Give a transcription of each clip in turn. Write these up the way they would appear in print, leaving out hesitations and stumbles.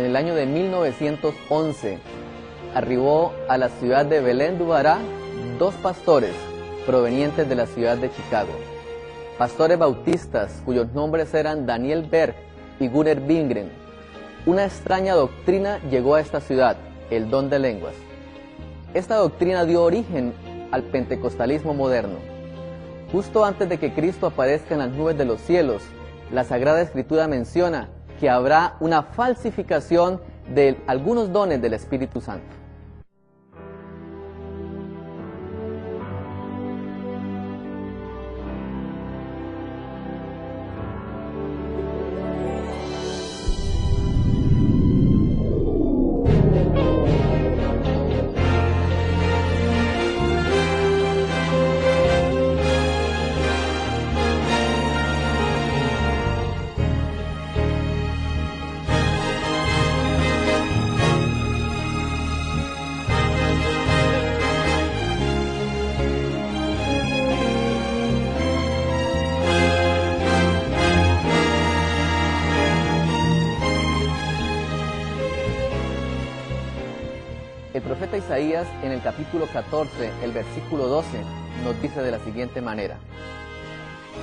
en el año de 1911, arribó a la ciudad de Belén do Pará dos pastores provenientes de la ciudad de Chicago, pastores bautistas cuyos nombres eran Daniel Berg y Gunnar Wingren. Una extraña doctrina llegó a esta ciudad, el don de lenguas. Esta doctrina dio origen al pentecostalismo moderno. Justo antes de que Cristo aparezca en las nubes de los cielos, la Sagrada Escritura menciona que habrá una falsificación de algunos dones del Espíritu Santo. El profeta Isaías, en el capítulo 14, el versículo 12, nos dice de la siguiente manera: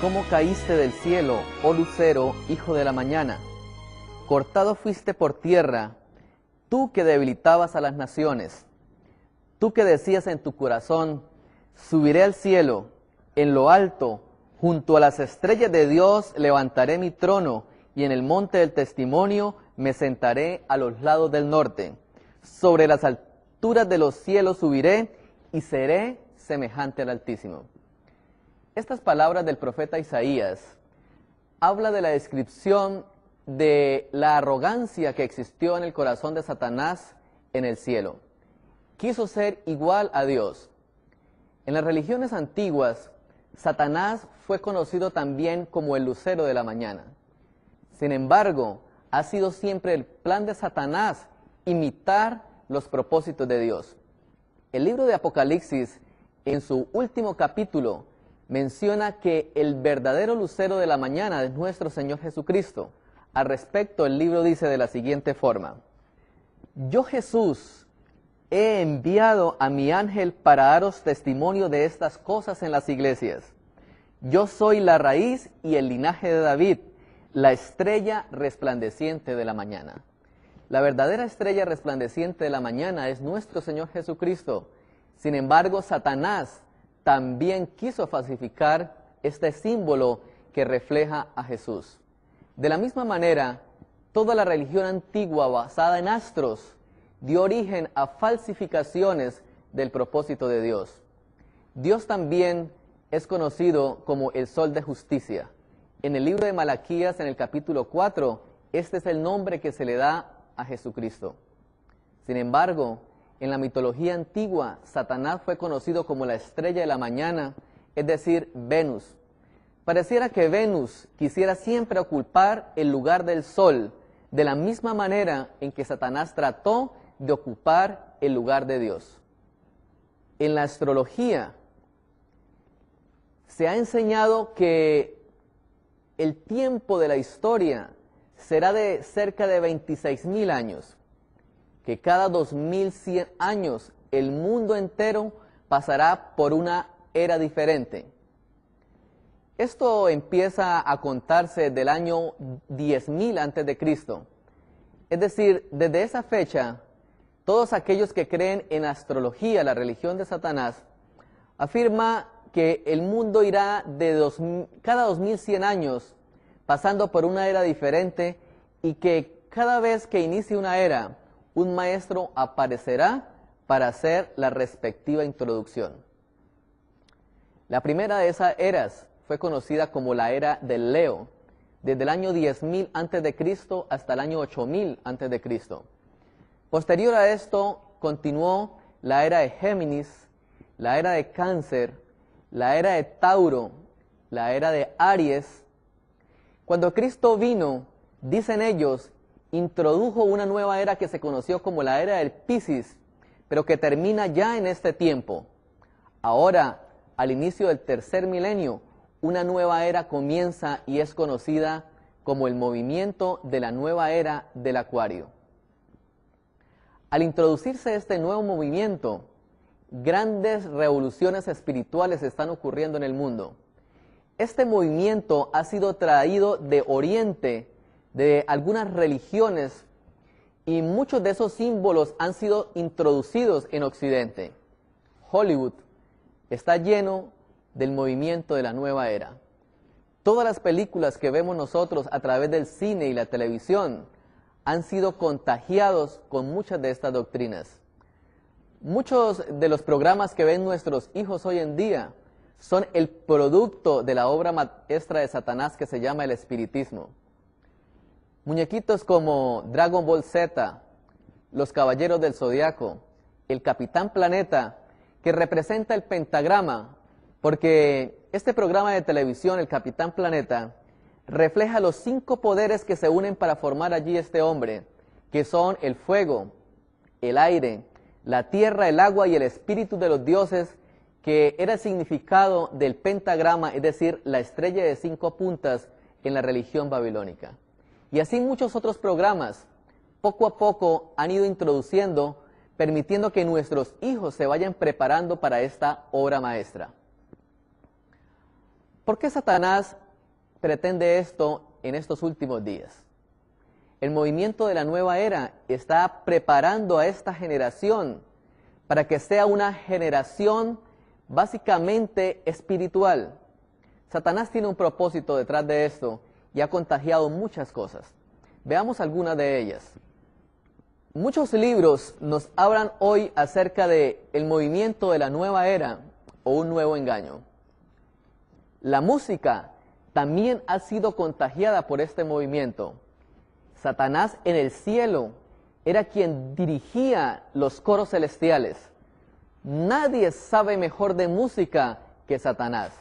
¿Cómo caíste del cielo, oh lucero, hijo de la mañana? Cortado fuiste por tierra, tú que debilitabas a las naciones. Tú que decías en tu corazón, subiré al cielo, en lo alto, junto a las estrellas de Dios levantaré mi trono, y en el monte del testimonio me sentaré a los lados del norte. Sobre las alturas de los cielos subiré y seré semejante al Altísimo. Estas palabras del profeta Isaías habla de la descripción de la arrogancia que existió en el corazón de Satanás en el cielo. Quiso ser igual a Dios. En las religiones antiguas, Satanás fue conocido también como el lucero de la mañana. Sin embargo, ha sido siempre el plan de Satanás imitar los propósitos de Dios. El libro de Apocalipsis, en su último capítulo, menciona que el verdadero lucero de la mañana es nuestro Señor Jesucristo. Al respecto, el libro dice de la siguiente forma: Yo, Jesús, he enviado a mi ángel para daros testimonio de estas cosas en las iglesias. Yo soy la raíz y el linaje de David, la estrella resplandeciente de la mañana. La verdadera estrella resplandeciente de la mañana es nuestro Señor Jesucristo. Sin embargo, Satanás también quiso falsificar este símbolo que refleja a Jesús. De la misma manera, toda la religión antigua basada en astros dio origen a falsificaciones del propósito de Dios. Dios también es conocido como el sol de justicia. En el libro de Malaquías, en el capítulo 4, este es el nombre que se le da a Jesucristo. Sin embargo, en la mitología antigua, Satanás fue conocido como la estrella de la mañana, es decir, Venus. Pareciera que Venus quisiera siempre ocupar el lugar del sol, de la misma manera en que Satanás trató de ocupar el lugar de Dios. En la astrología se ha enseñado que el tiempo de la historia será de cerca de 26.000 años, que cada 2100 años el mundo entero pasará por una era diferente. Esto empieza a contarse del año 10.000 antes de Cristo. Es decir, desde esa fecha, todos aquellos que creen en astrología, la religión de Satanás, afirma que el mundo irá de cada 2100 años pasando por una era diferente, y que cada vez que inicie una era, un maestro aparecerá para hacer la respectiva introducción. La primera de esas eras fue conocida como la era del Leo, desde el año 10.000 a.C. hasta el año 8.000 a.C. Posterior a esto, continuó la era de Géminis, la era de Cáncer, la era de Tauro, la era de Aries. Cuando Cristo vino, dicen ellos, introdujo una nueva era que se conoció como la era del Piscis, pero que termina ya en este tiempo. Ahora, al inicio del tercer milenio, una nueva era comienza y es conocida como el movimiento de la nueva era del Acuario. Al introducirse este nuevo movimiento, grandes revoluciones espirituales están ocurriendo en el mundo. Este movimiento ha sido traído de Oriente, de algunas religiones, y muchos de esos símbolos han sido introducidos en Occidente. Hollywood está lleno del movimiento de la nueva era. Todas las películas que vemos nosotros a través del cine y la televisión han sido contagiados con muchas de estas doctrinas. Muchos de los programas que ven nuestros hijos hoy en día son el producto de la obra maestra de Satanás que se llama el espiritismo. Muñequitos como Dragon Ball Z, los Caballeros del Zodiaco, el Capitán Planeta, que representa el pentagrama, porque este programa de televisión, el Capitán Planeta, refleja los 5 poderes que se unen para formar allí este hombre, que son el fuego, el aire, la tierra, el agua y el espíritu de los dioses, que era el significado del pentagrama, es decir, la estrella de 5 puntas en la religión babilónica. Y así muchos otros programas, poco a poco han ido introduciendo, permitiendo que nuestros hijos se vayan preparando para esta obra maestra. ¿Por qué Satanás pretende esto en estos últimos días? El movimiento de la nueva era está preparando a esta generación para que sea una generación básicamente espiritual. Satanás tiene un propósito detrás de esto y ha contagiado muchas cosas. Veamos algunas de ellas. Muchos libros nos hablan hoy acerca de el movimiento de la nueva era o un nuevo engaño. La música también ha sido contagiada por este movimiento. Satanás en el cielo era quien dirigía los coros celestiales. Nadie sabe mejor de música que Satanás.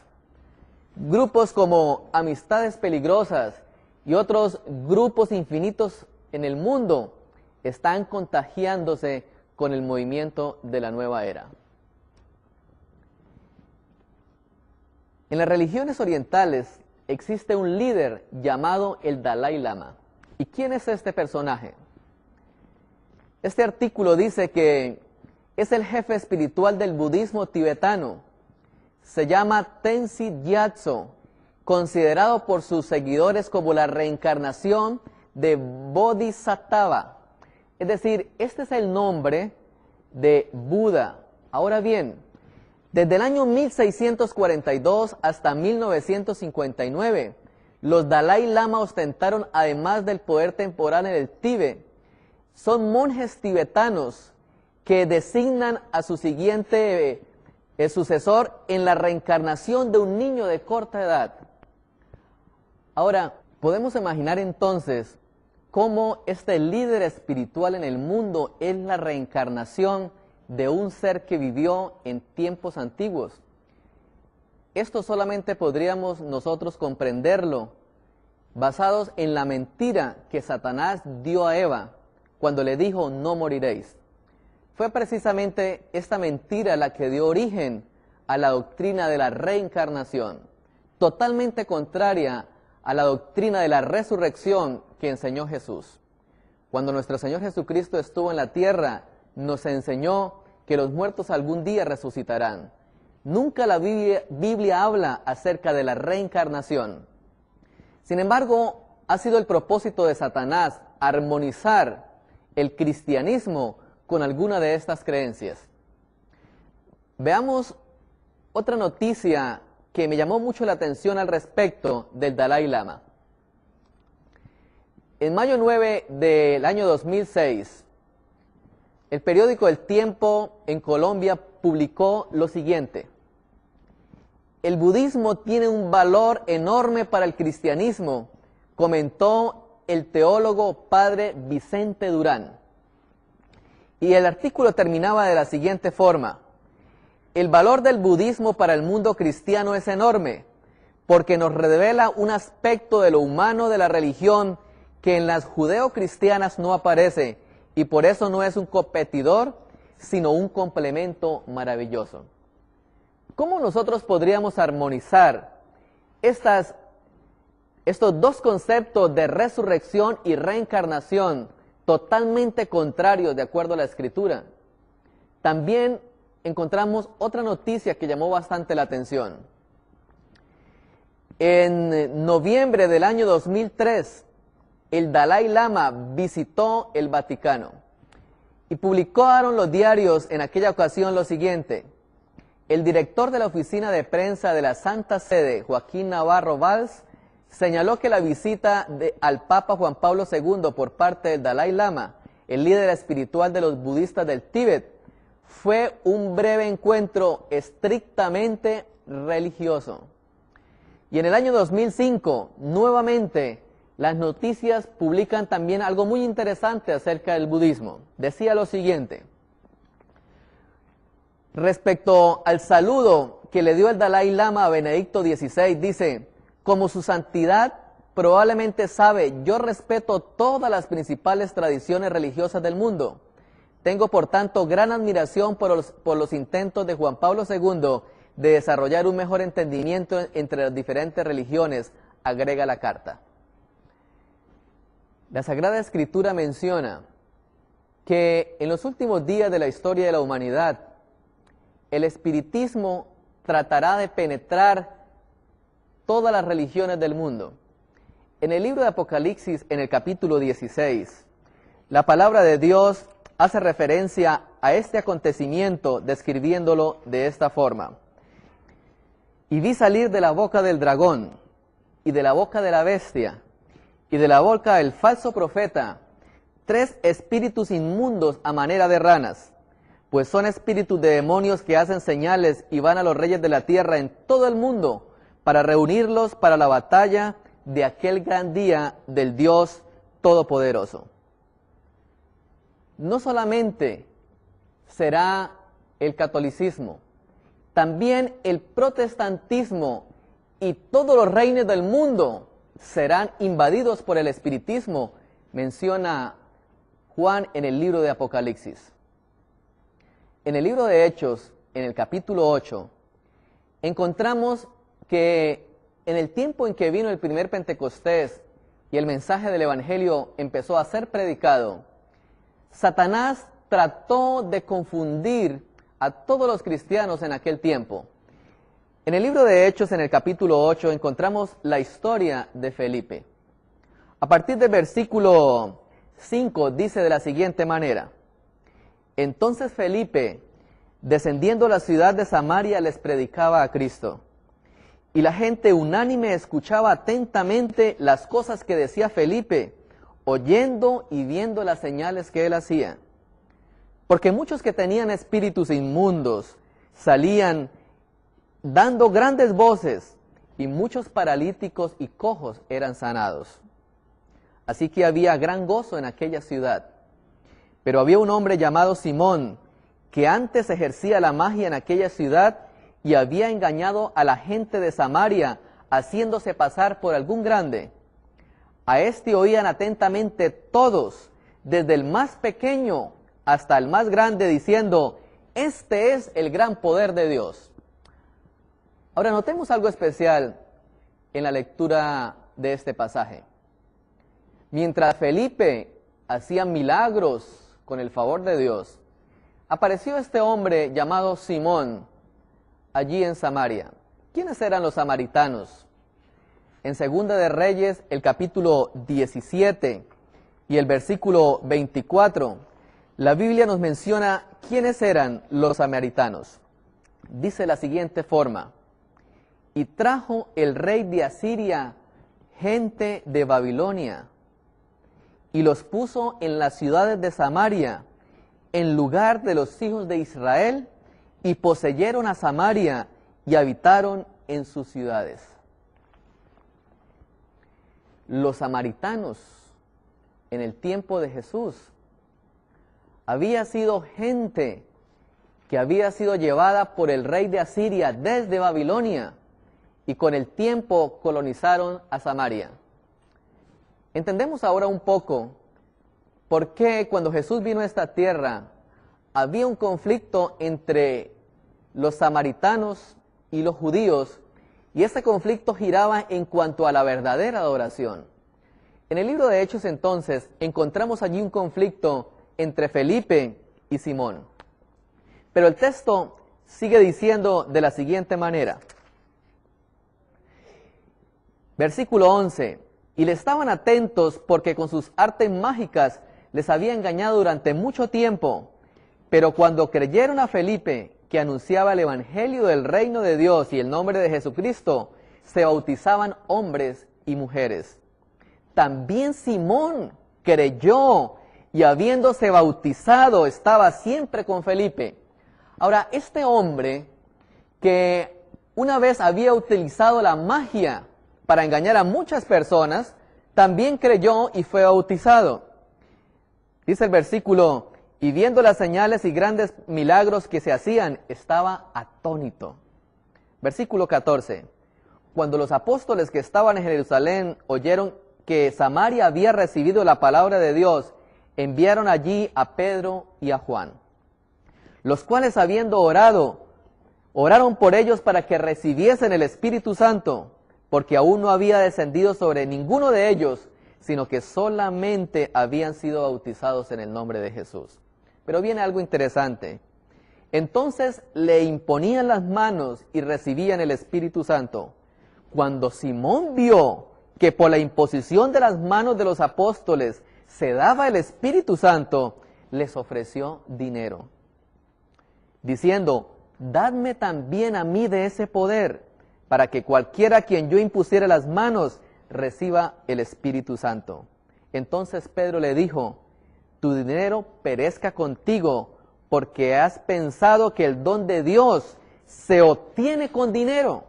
Grupos como Amistades Peligrosas y otros grupos infinitos en el mundo están contagiándose con el movimiento de la nueva era. En las religiones orientales existe un líder llamado el Dalai Lama. ¿Y quién es este personaje? Este artículo dice que es el jefe espiritual del budismo tibetano. Se llama Tenzin Gyatso, considerado por sus seguidores como la reencarnación de Bodhisattva. Es decir, este es el nombre de Buda. Ahora bien, desde el año 1642 hasta 1959, los Dalai Lama ostentaron, además del poder temporal en el Tíbet, son monjes tibetanos que designan a su siguiente sucesor en la reencarnación de un niño de corta edad. Ahora, podemos imaginar entonces cómo este líder espiritual en el mundo es la reencarnación de un ser que vivió en tiempos antiguos. Esto solamente podríamos nosotros comprenderlo basados en la mentira que Satanás dio a Eva cuando le dijo no moriréis. Fue precisamente esta mentira la que dio origen a la doctrina de la reencarnación, totalmente contraria a la doctrina de la resurrección que enseñó Jesús. Cuando nuestro Señor Jesucristo estuvo en la tierra, nos enseñó que los muertos algún día resucitarán. Nunca la Biblia habla acerca de la reencarnación. Sin embargo, ha sido el propósito de Satanás armonizar el cristianismo con alguna de estas creencias. Veamos otra noticia que me llamó mucho la atención al respecto del Dalai Lama. En mayo 9 del año 2006, el periódico El Tiempo en Colombia publicó lo siguiente: el budismo tiene un valor enorme para el cristianismo, comentó el teólogo padre Vicente Durán. Y el artículo terminaba de la siguiente forma: el valor del budismo para el mundo cristiano es enorme, porque nos revela un aspecto de lo humano de la religión que en las judeocristianas no aparece, y por eso no es un competidor, sino un complemento maravilloso. ¿Cómo nosotros podríamos armonizar estos dos conceptos de resurrección y reencarnación totalmente contrarios de acuerdo a la Escritura. También encontramos otra noticia que llamó bastante la atención. En noviembre del año 2003, el Dalai Lama visitó el Vaticano y publicaron los diarios en aquella ocasión lo siguiente: el director de la oficina de prensa de la Santa Sede, Joaquín Navarro Valls, señaló que la visita al Papa Juan Pablo II por parte del Dalai Lama, el líder espiritual de los budistas del Tíbet, fue un breve encuentro estrictamente religioso. Y en el año 2005, nuevamente, las noticias publican también algo muy interesante acerca del budismo. Decía lo siguiente: respecto al saludo que le dio el Dalai Lama a Benedicto XVI, dice: como su santidad probablemente sabe, yo respeto todas las principales tradiciones religiosas del mundo. Tengo, por tanto, gran admiración por los intentos de Juan Pablo II de desarrollar un mejor entendimiento entre las diferentes religiones, agrega la carta. La Sagrada Escritura menciona que en los últimos días de la historia de la humanidad, el espiritismo tratará de penetrar todas las religiones del mundo. En el libro de Apocalipsis, en el capítulo 16, la palabra de Dios hace referencia a este acontecimiento describiéndolo de esta forma: y vi salir de la boca del dragón, y de la boca de la bestia, y de la boca del falso profeta, 3 espíritus inmundos a manera de ranas, pues son espíritus de demonios que hacen señales y van a los reyes de la tierra en todo el mundo para reunirlos para la batalla de aquel gran día del Dios Todopoderoso. No solamente será el catolicismo, también el protestantismo y todos los reinos del mundo serán invadidos por el espiritismo, menciona Juan en el libro de Apocalipsis. En el libro de Hechos, en el capítulo 8, encontramos que en el tiempo en que vino el primer Pentecostés y el mensaje del Evangelio empezó a ser predicado, Satanás trató de confundir a todos los cristianos en aquel tiempo. En el libro de Hechos, en el capítulo 8, encontramos la historia de Felipe. A partir del versículo 5 dice de la siguiente manera: entonces Felipe, descendiendo a la ciudad de Samaria, les predicaba a Cristo. Y la gente unánime escuchaba atentamente las cosas que decía Felipe, oyendo y viendo las señales que él hacía. Porque muchos que tenían espíritus inmundos salían dando grandes voces, y muchos paralíticos y cojos eran sanados. Así que había gran gozo en aquella ciudad. Pero había un hombre llamado Simón, que antes ejercía la magia en aquella ciudad y había engañado a la gente de Samaria, haciéndose pasar por algún grande. A este oían atentamente todos, desde el más pequeño hasta el más grande, diciendo: este es el gran poder de Dios. Ahora notemos algo especial en la lectura de este pasaje. Mientras Felipe hacía milagros con el favor de Dios, apareció este hombre llamado Simón allí en Samaria. ¿Quiénes eran los samaritanos? En Segunda de Reyes, el capítulo 17 y el versículo 24, la Biblia nos menciona quiénes eran los samaritanos. Dice la siguiente forma: y trajo el rey de Asiria gente de Babilonia, y los puso en las ciudades de Samaria, en lugar de los hijos de Israel, y poseyeron a Samaria, y habitaron en sus ciudades. Los samaritanos, en el tiempo de Jesús, había sido gente que había sido llevada por el rey de Asiria desde Babilonia, y con el tiempo colonizaron a Samaria. Entendemos ahora un poco por qué cuando Jesús vino a esta tierra había un conflicto entre los samaritanos y los judíos, y ese conflicto giraba en cuanto a la verdadera adoración. En el libro de Hechos, entonces, encontramos allí un conflicto entre Felipe y Simón. Pero el texto sigue diciendo de la siguiente manera. Versículo 11. Y le estaban atentos porque con sus artes mágicas les había engañado durante mucho tiempo. Pero cuando creyeron a Felipe, que anunciaba el evangelio del reino de Dios y el nombre de Jesucristo, se bautizaban hombres y mujeres. También Simón creyó y habiéndose bautizado estaba siempre con Felipe. Ahora, este hombre que una vez había utilizado la magia para engañar a muchas personas, también creyó y fue bautizado. Dice el versículo, y viendo las señales y grandes milagros que se hacían, estaba atónito. Versículo 14, cuando los apóstoles que estaban en Jerusalén oyeron que Samaria había recibido la palabra de Dios, enviaron allí a Pedro y a Juan, los cuales habiendo orado, oraron por ellos para que recibiesen el Espíritu Santo, porque aún no había descendido sobre ninguno de ellos, sino que solamente habían sido bautizados en el nombre de Jesús. Pero viene algo interesante. Entonces le imponían las manos y recibían el Espíritu Santo. Cuando Simón vio que por la imposición de las manos de los apóstoles se daba el Espíritu Santo, les ofreció dinero, diciendo, dadme también a mí de ese poder, para que cualquiera a quien yo impusiera las manos reciba el Espíritu Santo. Entonces Pedro le dijo, tu dinero perezca contigo, porque has pensado que el don de Dios se obtiene con dinero.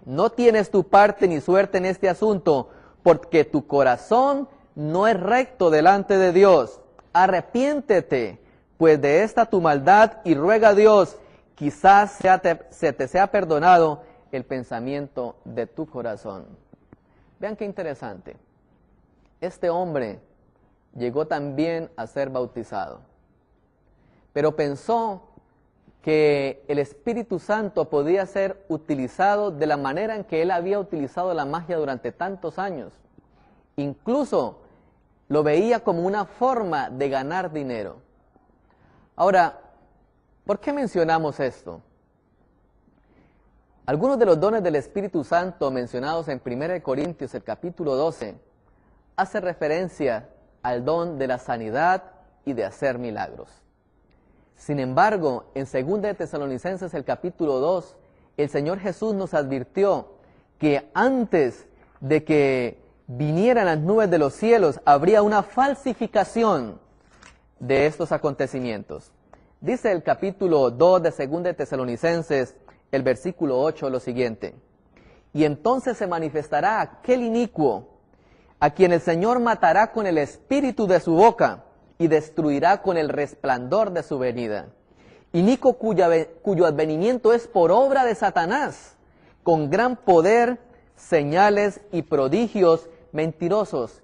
No tienes tu parte ni suerte en este asunto, porque tu corazón no es recto delante de Dios. Arrepiéntete, pues de esta tu maldad, y ruega a Dios, quizás se te sea perdonado el pensamiento de tu corazón. Vean qué interesante. Este hombre llegó también a ser bautizado, pero pensó que el Espíritu Santo podía ser utilizado de la manera en que él había utilizado la magia durante tantos años. Incluso lo veía como una forma de ganar dinero. Ahora, ¿por qué mencionamos esto? Algunos de los dones del Espíritu Santo mencionados en 1 Corintios, el capítulo 12, hace referencia al don de la sanidad y de hacer milagros. Sin embargo, en 2 de Tesalonicenses, el capítulo 2, el Señor Jesús nos advirtió que antes de que vinieran las nubes de los cielos, habría una falsificación de estos acontecimientos. Dice el capítulo 2 de 2 de Tesalonicenses, el versículo 8, lo siguiente. Y entonces se manifestará aquel inicuo, a quien el Señor matará con el espíritu de su boca, y destruirá con el resplandor de su venida. Inicuo cuyo advenimiento es por obra de Satanás, con gran poder, señales y prodigios mentirosos,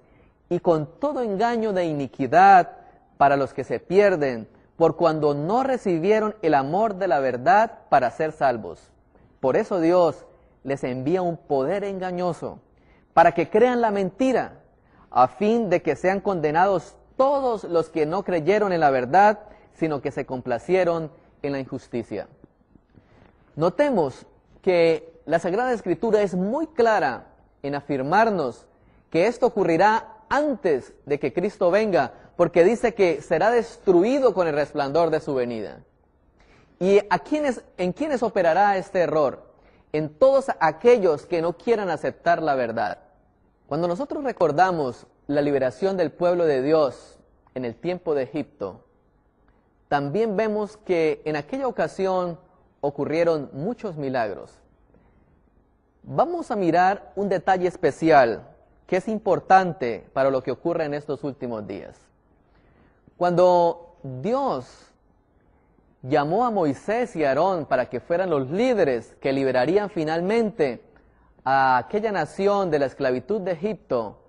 y con todo engaño de iniquidad para los que se pierden, por cuando no recibieron el amor de la verdad para ser salvos. Por eso Dios les envía un poder engañoso, para que crean la mentira, a fin de que sean condenados todos los que no creyeron en la verdad, sino que se complacieron en la injusticia. Notemos que la Sagrada Escritura es muy clara en afirmarnos que esto ocurrirá antes de que Cristo venga, porque dice que será destruido con el resplandor de su venida. ¿Y en quiénes operará este error? En todos aquellos que no quieran aceptar la verdad. Cuando nosotros recordamos la liberación del pueblo de Dios en el tiempo de Egipto, también vemos que en aquella ocasión ocurrieron muchos milagros. Vamos a mirar un detalle especial que es importante para lo que ocurre en estos últimos días. Cuando Dios llamó a Moisés y a Aarón para que fueran los líderes que liberarían finalmente a aquella nación de la esclavitud de Egipto,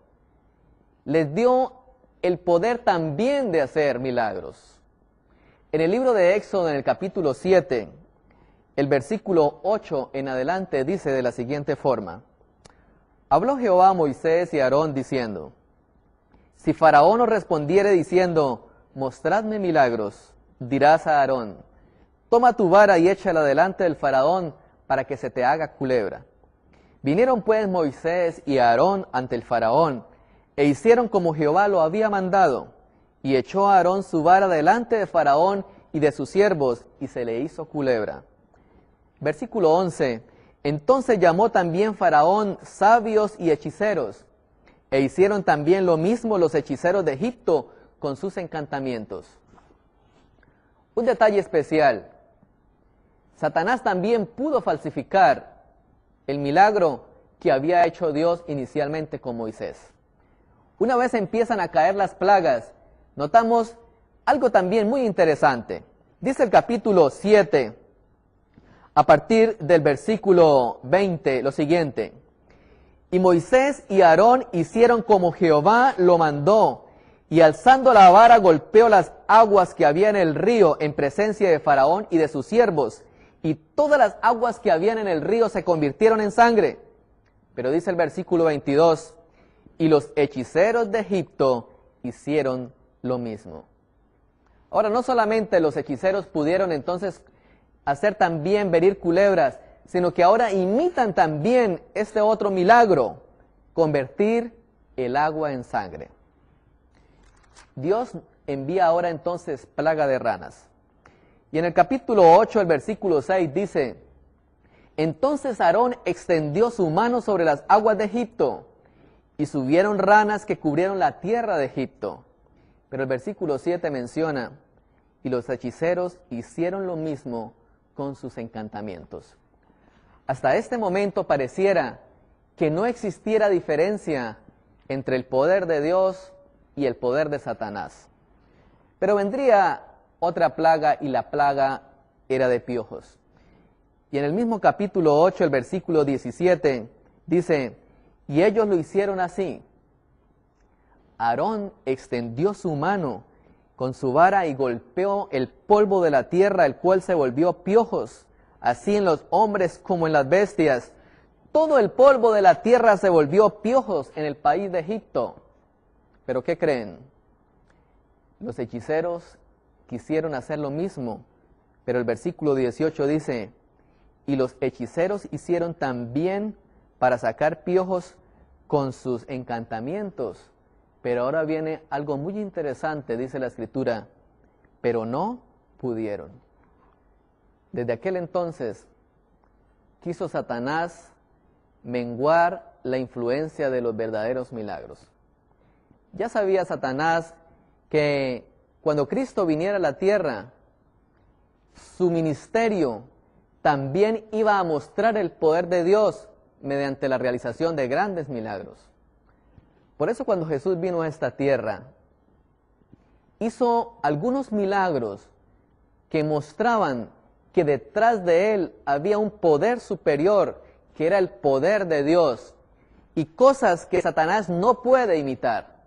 les dio el poder también de hacer milagros. En el libro de Éxodo, en el capítulo 7, el versículo 8 en adelante dice de la siguiente forma: Habló Jehová a Moisés y a Aarón diciendo: Si Faraón os respondiere diciendo, mostradme milagros, dirás a Aarón, toma tu vara y échala delante del Faraón para que se te haga culebra. Vinieron pues Moisés y Aarón ante el Faraón, e hicieron como Jehová lo había mandado, y echó a Aarón su vara delante de Faraón y de sus siervos, y se le hizo culebra. Versículo 11. Entonces llamó también Faraón sabios y hechiceros, e hicieron también lo mismo los hechiceros de Egipto con sus encantamientos. Un detalle especial. Satanás también pudo falsificar el milagro que había hecho Dios inicialmente con Moisés. Una vez empiezan a caer las plagas, notamos algo también muy interesante. Dice el capítulo 7, a partir del versículo 20, lo siguiente. Y Moisés y Aarón hicieron como Jehová lo mandó, y alzando la vara golpeó las aguas que había en el río en presencia de Faraón y de sus siervos, y todas las aguas que habían en el río se convirtieron en sangre. Pero dice el versículo 22, y los hechiceros de Egipto hicieron lo mismo. Ahora, no solamente los hechiceros pudieron entonces hacer también venir culebras, sino que ahora imitan también este otro milagro, convertir el agua en sangre. Dios envía ahora entonces plaga de ranas. Y en el capítulo 8, el versículo 6 dice, entonces Aarón extendió su mano sobre las aguas de Egipto, y subieron ranas que cubrieron la tierra de Egipto. Pero el versículo 7 menciona, y los hechiceros hicieron lo mismo con sus encantamientos. Hasta este momento pareciera que no existiera diferencia entre el poder de Dios y el poder de Satanás. Pero vendría otra plaga, y la plaga era de piojos. Y en el mismo capítulo 8, el versículo 17, dice, y ellos lo hicieron así. Aarón extendió su mano con su vara y golpeó el polvo de la tierra, el cual se volvió piojos, así en los hombres como en las bestias. Todo el polvo de la tierra se volvió piojos en el país de Egipto. ¿Pero qué creen? Los hechiceros quisieron hacer lo mismo, pero el versículo 18 dice, y los hechiceros hicieron también para sacar piojos con sus encantamientos. Pero ahora viene algo muy interesante, dice la Escritura, pero no pudieron. Desde aquel entonces quiso Satanás menguar la influencia de los verdaderos milagros. Ya sabía Satanás que cuando Cristo viniera a la tierra, su ministerio también iba a mostrar el poder de Dios mediante la realización de grandes milagros. Por eso cuando Jesús vino a esta tierra, hizo algunos milagros que mostraban que detrás de él había un poder superior, que era el poder de Dios, y cosas que Satanás no puede imitar.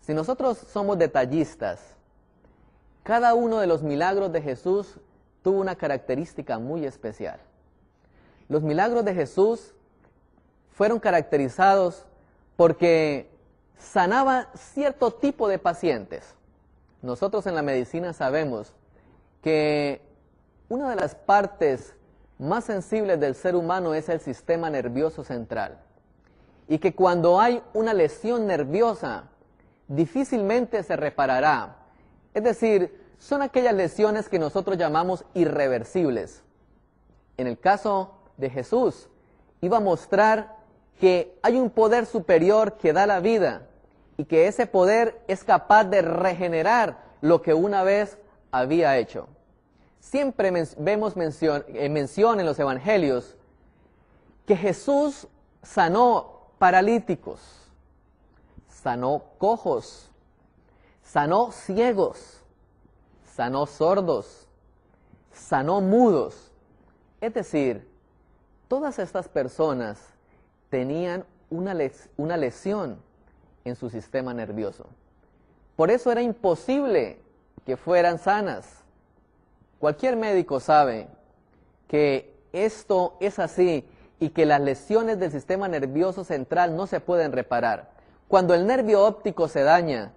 Si nosotros somos detallistas, cada uno de los milagros de Jesús tuvo una característica muy especial. Los milagros de Jesús fueron caracterizados porque sanaba cierto tipo de pacientes. Nosotros en la medicina sabemos que una de las partes más sensibles del ser humano es el sistema nervioso central. Y que cuando hay una lesión nerviosa, difícilmente se reparará. Es decir, son aquellas lesiones que nosotros llamamos irreversibles. En el caso de Jesús, iba a mostrar que hay un poder superior que da la vida y que ese poder es capaz de regenerar lo que una vez había hecho. Siempre vemos mención en los evangelios que Jesús sanó paralíticos, sanó cojos, sanó ciegos, sanó sordos, sanó mudos. Es decir, todas estas personas tenían una lesión en su sistema nervioso. Por eso era imposible que fueran sanas. Cualquier médico sabe que esto es así y que las lesiones del sistema nervioso central no se pueden reparar. Cuando el nervio óptico se daña,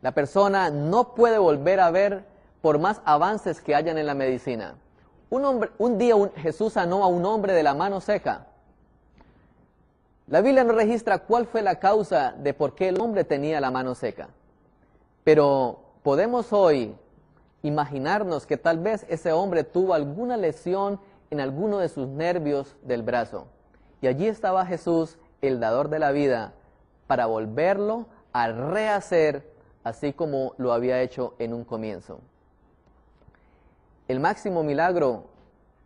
la persona no puede volver a ver por más avances que hayan en la medicina. Un día Jesús sanó a un hombre de la mano seca. La Biblia no registra cuál fue la causa de por qué el hombre tenía la mano seca. Pero podemos hoy imaginarnos que tal vez ese hombre tuvo alguna lesión en alguno de sus nervios del brazo. Y allí estaba Jesús, el dador de la vida, para volverlo a rehacer así como lo había hecho en un comienzo. El máximo milagro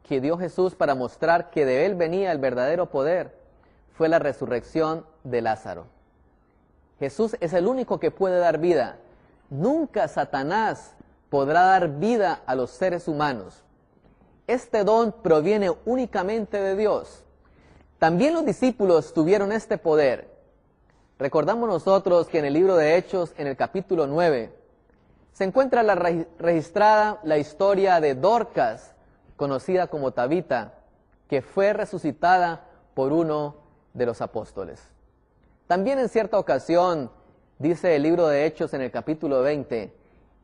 que dio Jesús para mostrar que de él venía el verdadero poder fue la resurrección de Lázaro. Jesús es el único que puede dar vida. Nunca Satanás podrá dar vida a los seres humanos. Este don proviene únicamente de Dios. También los discípulos tuvieron este poder. Recordamos nosotros que en el libro de Hechos, en el capítulo 9, se encuentra registrada la historia de Dorcas, conocida como Tabita, que fue resucitada por uno de los apóstoles. También en cierta ocasión, dice el libro de Hechos en el capítulo 20,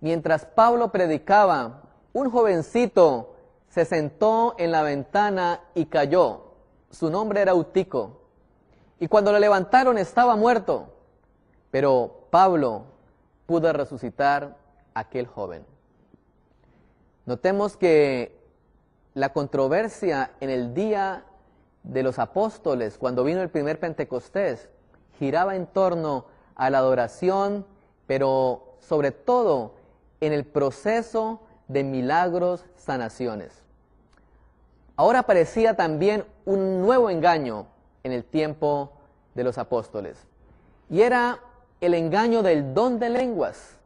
mientras Pablo predicaba, un jovencito se sentó en la ventana y cayó. Su nombre era Eutico. Y cuando lo levantaron estaba muerto. Pero Pablo pudo resucitar a aquel joven. Notemos que la controversia en el día de los apóstoles, cuando vino el primer Pentecostés, giraba en torno a la adoración, pero sobre todo en el proceso de milagros, sanaciones. Ahora aparecía también un nuevo engaño en el tiempo de los apóstoles, y era el engaño del don de lenguas.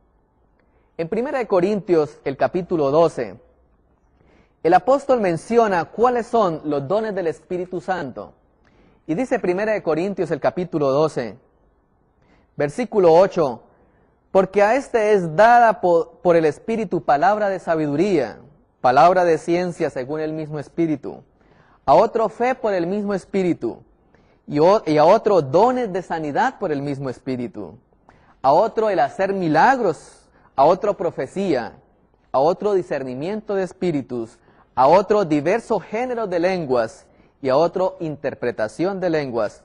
En 1 Corintios, el capítulo 12, el apóstol menciona cuáles son los dones del Espíritu Santo. Y dice 1 Corintios, el capítulo 12, versículo 8, porque a este es dada por el Espíritu palabra de sabiduría, palabra de ciencia según el mismo Espíritu, a otro fe por el mismo Espíritu, y a otro dones de sanidad por el mismo Espíritu, a otro el hacer milagros, a otro profecía, a otro discernimiento de espíritus, a otro diversos géneros de lenguas y a otro interpretación de lenguas.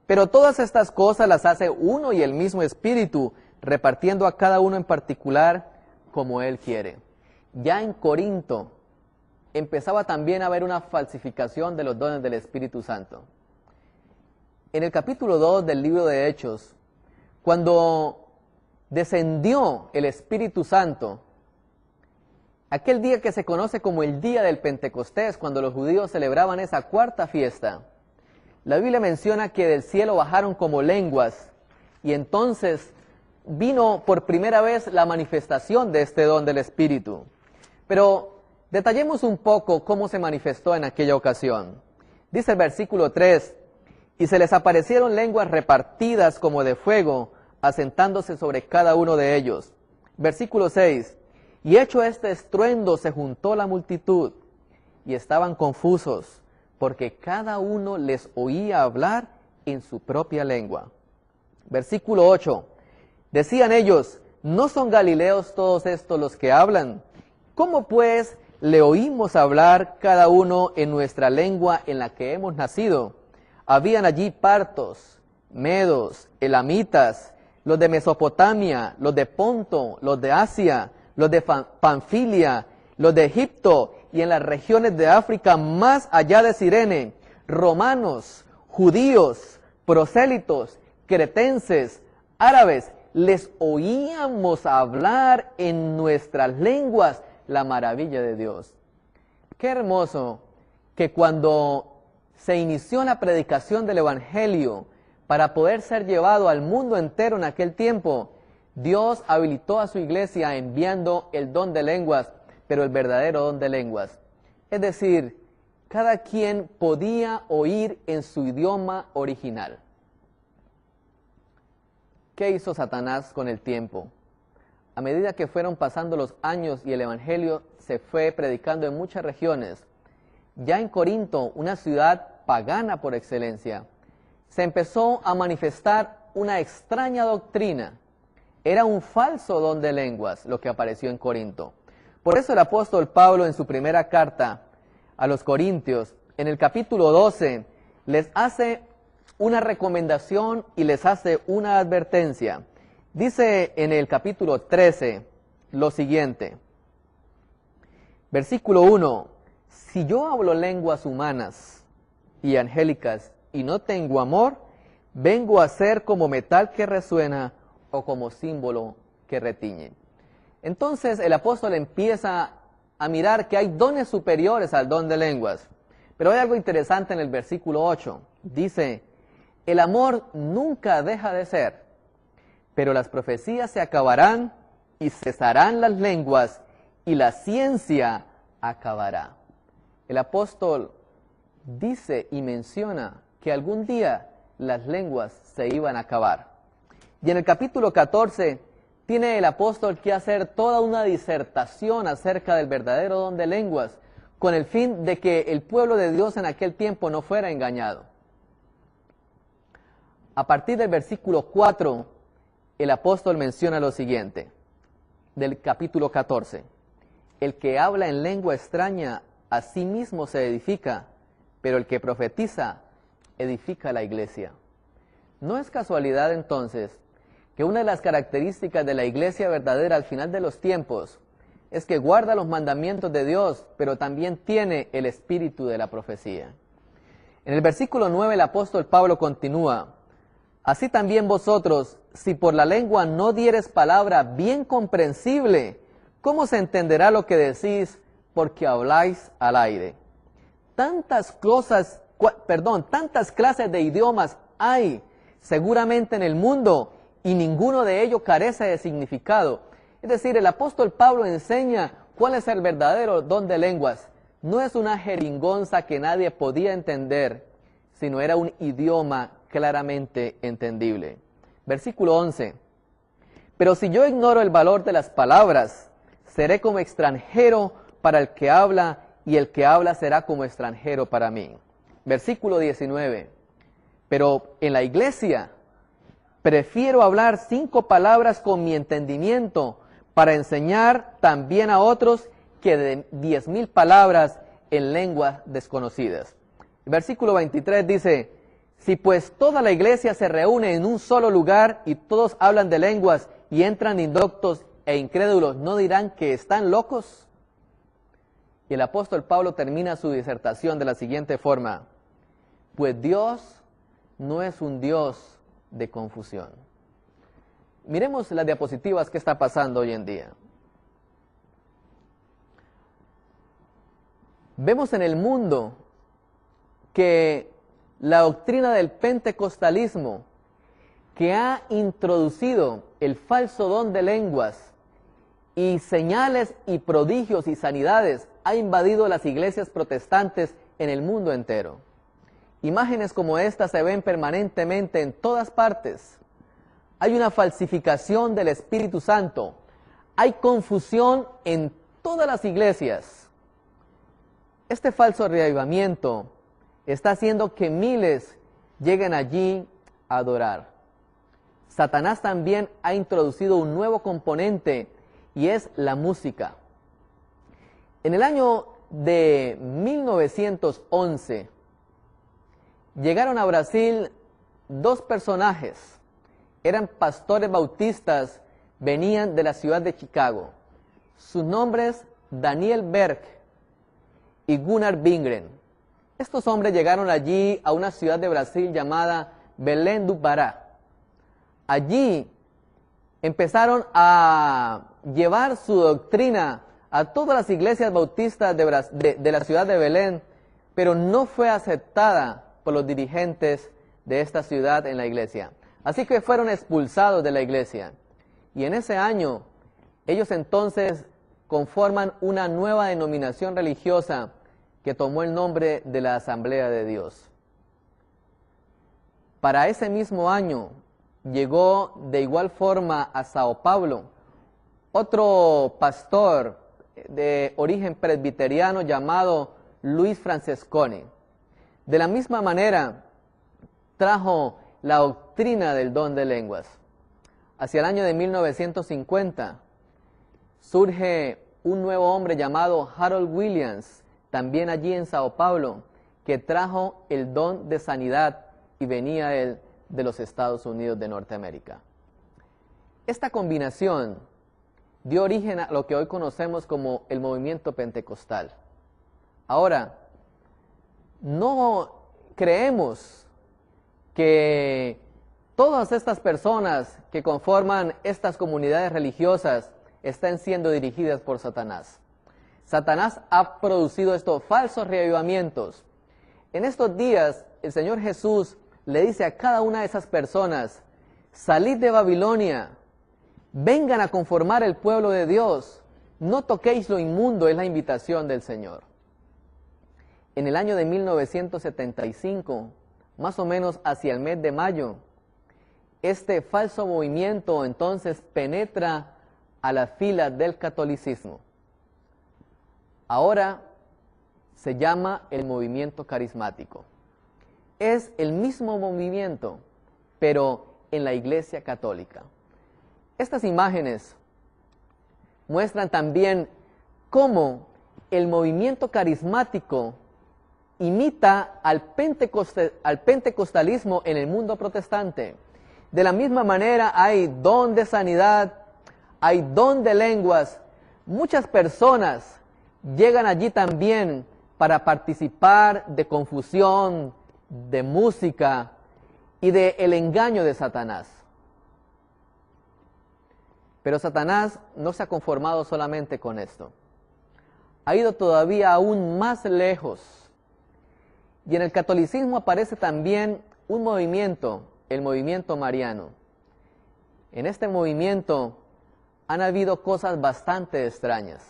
Pero todas estas cosas las hace uno y el mismo Espíritu, repartiendo a cada uno en particular como Él quiere. Ya en Corinto empezaba también a haber una falsificación de los dones del Espíritu Santo. En el capítulo 2 del libro de Hechos, cuando descendió el Espíritu Santo, aquel día que se conoce como el día del Pentecostés, cuando los judíos celebraban esa cuarta fiesta, la Biblia menciona que del cielo bajaron como lenguas, y entonces vino por primera vez la manifestación de este don del Espíritu. Pero detallemos un poco cómo se manifestó en aquella ocasión. Dice el versículo 3, y se les aparecieron lenguas repartidas como de fuego, asentándose sobre cada uno de ellos. Versículo 6, y hecho este estruendo se juntó la multitud, y estaban confusos, porque cada uno les oía hablar en su propia lengua. Versículo 8, decían ellos, ¿no son galileos todos estos los que hablan? ¿Cómo pues le oímos hablar cada uno en nuestra lengua en la que hemos nacido? Habían allí partos, medos, elamitas, los de Mesopotamia, los de Ponto, los de Asia, los de Panfilia, los de Egipto y en las regiones de África más allá de Cirene, romanos, judíos, prosélitos, cretenses, árabes, les oíamos hablar en nuestras lenguas la maravilla de Dios. Qué hermoso que cuando se inició la predicación del Evangelio para poder ser llevado al mundo entero en aquel tiempo, Dios habilitó a su iglesia enviando el don de lenguas, pero el verdadero don de lenguas. Es decir, cada quien podía oír en su idioma original. ¿Qué hizo Satanás con el tiempo? A medida que fueron pasando los años y el Evangelio se fue predicando en muchas regiones, ya en Corinto, una ciudad pagana por excelencia, se empezó a manifestar una extraña doctrina. Era un falso don de lenguas lo que apareció en Corinto. Por eso el apóstol Pablo en su primera carta a los Corintios, en el capítulo 12, les hace una recomendación y les hace una advertencia. Dice en el capítulo 13 lo siguiente, versículo 1, si yo hablo lenguas humanas y angélicas y no tengo amor, vengo a ser como metal que resuena o como símbolo que retiñe. Entonces el apóstol empieza a mirar que hay dones superiores al don de lenguas. Pero hay algo interesante en el versículo 8. Dice, el amor nunca deja de ser, pero las profecías se acabarán y cesarán las lenguas y la ciencia acabará. El apóstol dice y menciona que algún día las lenguas se iban a acabar. Y en el capítulo 14 tiene el apóstol que hacer toda una disertación acerca del verdadero don de lenguas, con el fin de que el pueblo de Dios en aquel tiempo no fuera engañado. A partir del versículo 4, el apóstol menciona lo siguiente, del capítulo 14. El que habla en lengua extraña a sí mismo se edifica, pero el que profetiza edifica la iglesia. No es casualidad entonces que una de las características de la iglesia verdadera al final de los tiempos es que guarda los mandamientos de Dios, pero también tiene el espíritu de la profecía. En el versículo 9 el apóstol Pablo continúa, así también vosotros, si por la lengua no dieres palabra bien comprensible, ¿cómo se entenderá lo que decís porque habláis al aire? Tantas clases de idiomas hay seguramente en el mundo y ninguno de ellos carece de significado. Es decir, el apóstol Pablo enseña cuál es el verdadero don de lenguas. No es una jeringonza que nadie podía entender, sino era un idioma claramente entendible. Versículo 11. Pero si yo ignoro el valor de las palabras, seré como extranjero para el que habla, y el que habla será como extranjero para mí. Versículo 19. Pero en la iglesia prefiero hablar 5 palabras con mi entendimiento para enseñar también a otros que de 10,000 palabras en lenguas desconocidas. Versículo 23 dice, si pues toda la iglesia se reúne en un solo lugar y todos hablan de lenguas y entran indoctos e incrédulos, ¿no dirán que están locos? Y el apóstol Pablo termina su disertación de la siguiente forma, pues Dios no es un Dios de confusión. Miremos las diapositivas que está pasando hoy en día. Vemos en el mundo que la doctrina del pentecostalismo, que ha introducido el falso don de lenguas y señales y prodigios y sanidades, ha invadido las iglesias protestantes en el mundo entero. Imágenes como esta se ven permanentemente en todas partes. Hay una falsificación del Espíritu Santo. Hay confusión en todas las iglesias. Este falso reavivamiento está haciendo que miles lleguen allí a adorar. Satanás también ha introducido un nuevo componente y es la música. En el año de 1911 llegaron a Brasil 2 personajes. Eran pastores bautistas, venían de la ciudad de Chicago. Sus nombres, Daniel Berg y Gunnar Wingren. Estos hombres llegaron allí a una ciudad de Brasil llamada Belém do Pará. Allí empezaron a llevar su doctrina a todas las iglesias bautistas de la ciudad de Belén, pero no fue aceptada por los dirigentes de esta ciudad en la iglesia. Así que fueron expulsados de la iglesia. Y en ese año, ellos entonces conforman una nueva denominación religiosa que tomó el nombre de la Asamblea de Dios. Para ese mismo año, llegó de igual forma a Sao Paulo otro pastor de origen presbiteriano llamado Luis Francesconi. De la misma manera, trajo la doctrina del don de lenguas. Hacia el año de 1950 surge un nuevo hombre llamado Harold Williams, también allí en Sao Paulo, que trajo el don de sanidad y venía él de los Estados Unidos de Norteamérica. Esta combinación dio origen a lo que hoy conocemos como el movimiento pentecostal. Ahora, no creemos que todas estas personas que conforman estas comunidades religiosas están siendo dirigidas por Satanás. Satanás ha producido estos falsos reavivamientos. En estos días, el Señor Jesús le dice a cada una de esas personas: salid de Babilonia, vengan a conformar el pueblo de Dios, no toquéis lo inmundo, es la invitación del Señor. En el año de 1975, más o menos hacia el mes de mayo, este falso movimiento entonces penetra a las filas del catolicismo. Ahora se llama el movimiento carismático. Es el mismo movimiento, pero en la Iglesia Católica. Estas imágenes muestran también cómo el movimiento carismático imita al pentecostalismo en el mundo protestante. De la misma manera hay don de sanidad, hay don de lenguas. Muchas personas llegan allí también para participar de confusión, de música y del engaño de Satanás. Pero Satanás no se ha conformado solamente con esto. Ha ido todavía aún más lejos. Y en el catolicismo aparece también un movimiento, el movimiento mariano. En este movimiento han habido cosas bastante extrañas.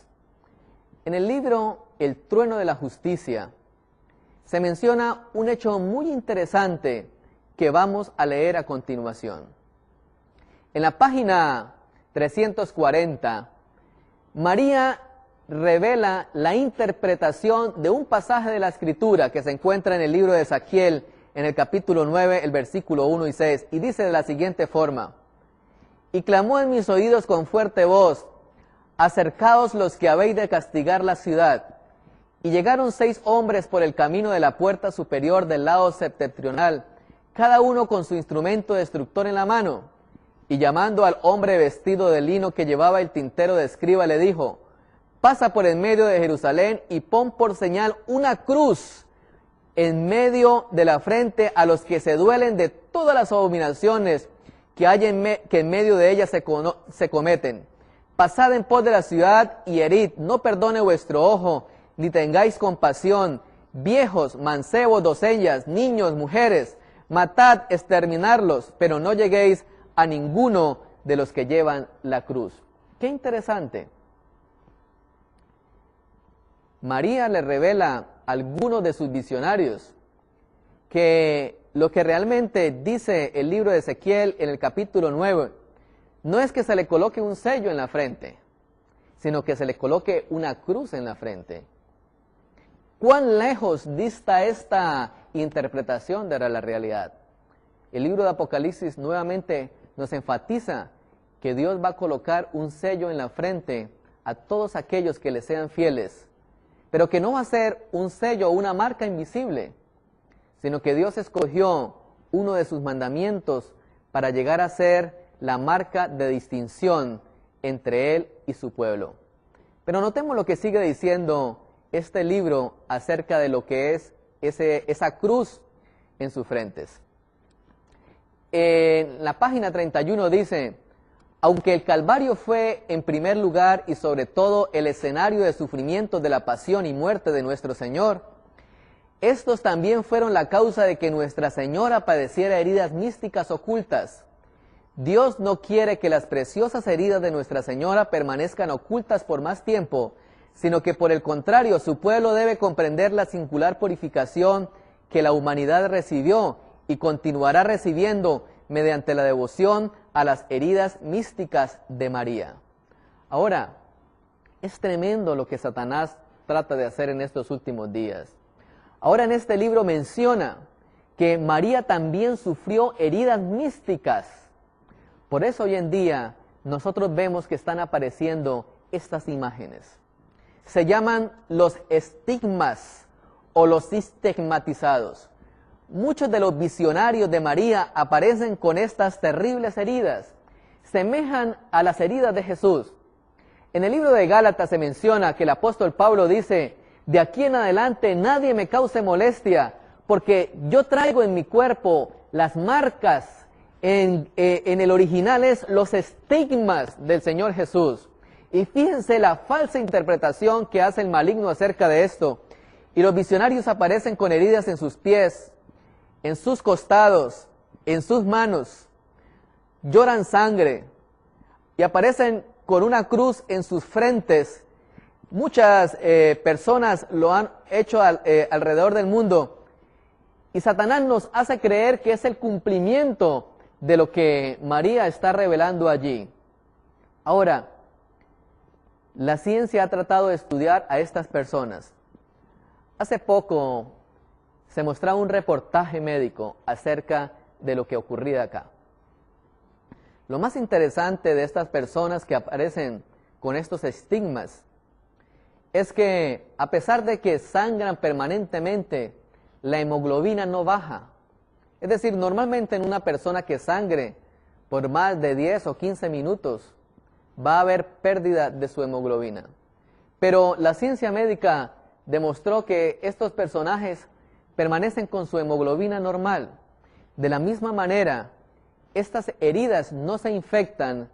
En el libro El trueno de la justicia se menciona un hecho muy interesante que vamos a leer a continuación. En la página 340, María revela la interpretación de un pasaje de la Escritura que se encuentra en el libro de Ezequiel, en el capítulo 9, el versículo 1 y 6, y dice de la siguiente forma: y clamó en mis oídos con fuerte voz: acercaos los que habéis de castigar la ciudad. Y llegaron 6 hombres por el camino de la puerta superior del lado septentrional, cada uno con su instrumento destructor en la mano. Y llamando al hombre vestido de lino que llevaba el tintero de escriba, le dijo: pasa por en medio de Jerusalén y pon por señal una cruz en medio de la frente a los que se duelen de todas las abominaciones que hay que en medio de ellas se cometen. Pasad en pos de la ciudad y herid, no perdone vuestro ojo, ni tengáis compasión, viejos, mancebos, doncellas, niños, mujeres, matad, exterminarlos, pero no lleguéis a ninguno de los que llevan la cruz. Qué interesante. María le revela a algunos de sus visionarios que lo que realmente dice el libro de Ezequiel en el capítulo 9 no es que se le coloque un sello en la frente, sino que se le coloque una cruz en la frente. ¿Cuán lejos dista esta interpretación de la realidad? El libro de Apocalipsis nuevamente nos enfatiza que Dios va a colocar un sello en la frente a todos aquellos que le sean fieles, pero que no va a ser un sello o una marca invisible, sino que Dios escogió uno de sus mandamientos para llegar a ser la marca de distinción entre Él y su pueblo. Pero notemos lo que sigue diciendo este libro acerca de lo que es esa cruz en sus frentes. En la página 31 dice: aunque el Calvario fue en primer lugar y sobre todo el escenario de sufrimiento de la pasión y muerte de nuestro Señor, estos también fueron la causa de que Nuestra Señora padeciera heridas místicas ocultas. Dios no quiere que las preciosas heridas de Nuestra Señora permanezcan ocultas por más tiempo, sino que por el contrario, su pueblo debe comprender la singular purificación que la humanidad recibió y continuará recibiendo mediante la devoción a las heridas místicas de María. Ahora, es tremendo lo que Satanás trata de hacer en estos últimos días. Ahora en este libro menciona que María también sufrió heridas místicas. Por eso hoy en día nosotros vemos que están apareciendo estas imágenes. Se llaman los estigmas o los estigmatizados. Muchos de los visionarios de María aparecen con estas terribles heridas. Semejan a las heridas de Jesús. En el libro de Gálatas se menciona que el apóstol Pablo dice: de aquí en adelante nadie me cause molestia, porque yo traigo en mi cuerpo las marcas, en el original es los estigmas del Señor Jesús. Y fíjense la falsa interpretación que hace el maligno acerca de esto. Y los visionarios aparecen con heridas en sus pies, en sus costados, en sus manos. Lloran sangre y aparecen con una cruz en sus frentes. Muchas personas lo han hecho alrededor del mundo. Y Satanás nos hace creer que es el cumplimiento de lo que María está revelando allí. Ahora, la ciencia ha tratado de estudiar a estas personas. Hace poco se mostraba un reportaje médico acerca de lo que ocurría acá. Lo más interesante de estas personas que aparecen con estos estigmas es que, a pesar de que sangran permanentemente, la hemoglobina no baja. Es decir, normalmente en una persona que sangre por más de 10 o 15 minutos, va a haber pérdida de su hemoglobina. Pero la ciencia médica demostró que estos personajes permanecen con su hemoglobina normal. De la misma manera, estas heridas no se infectan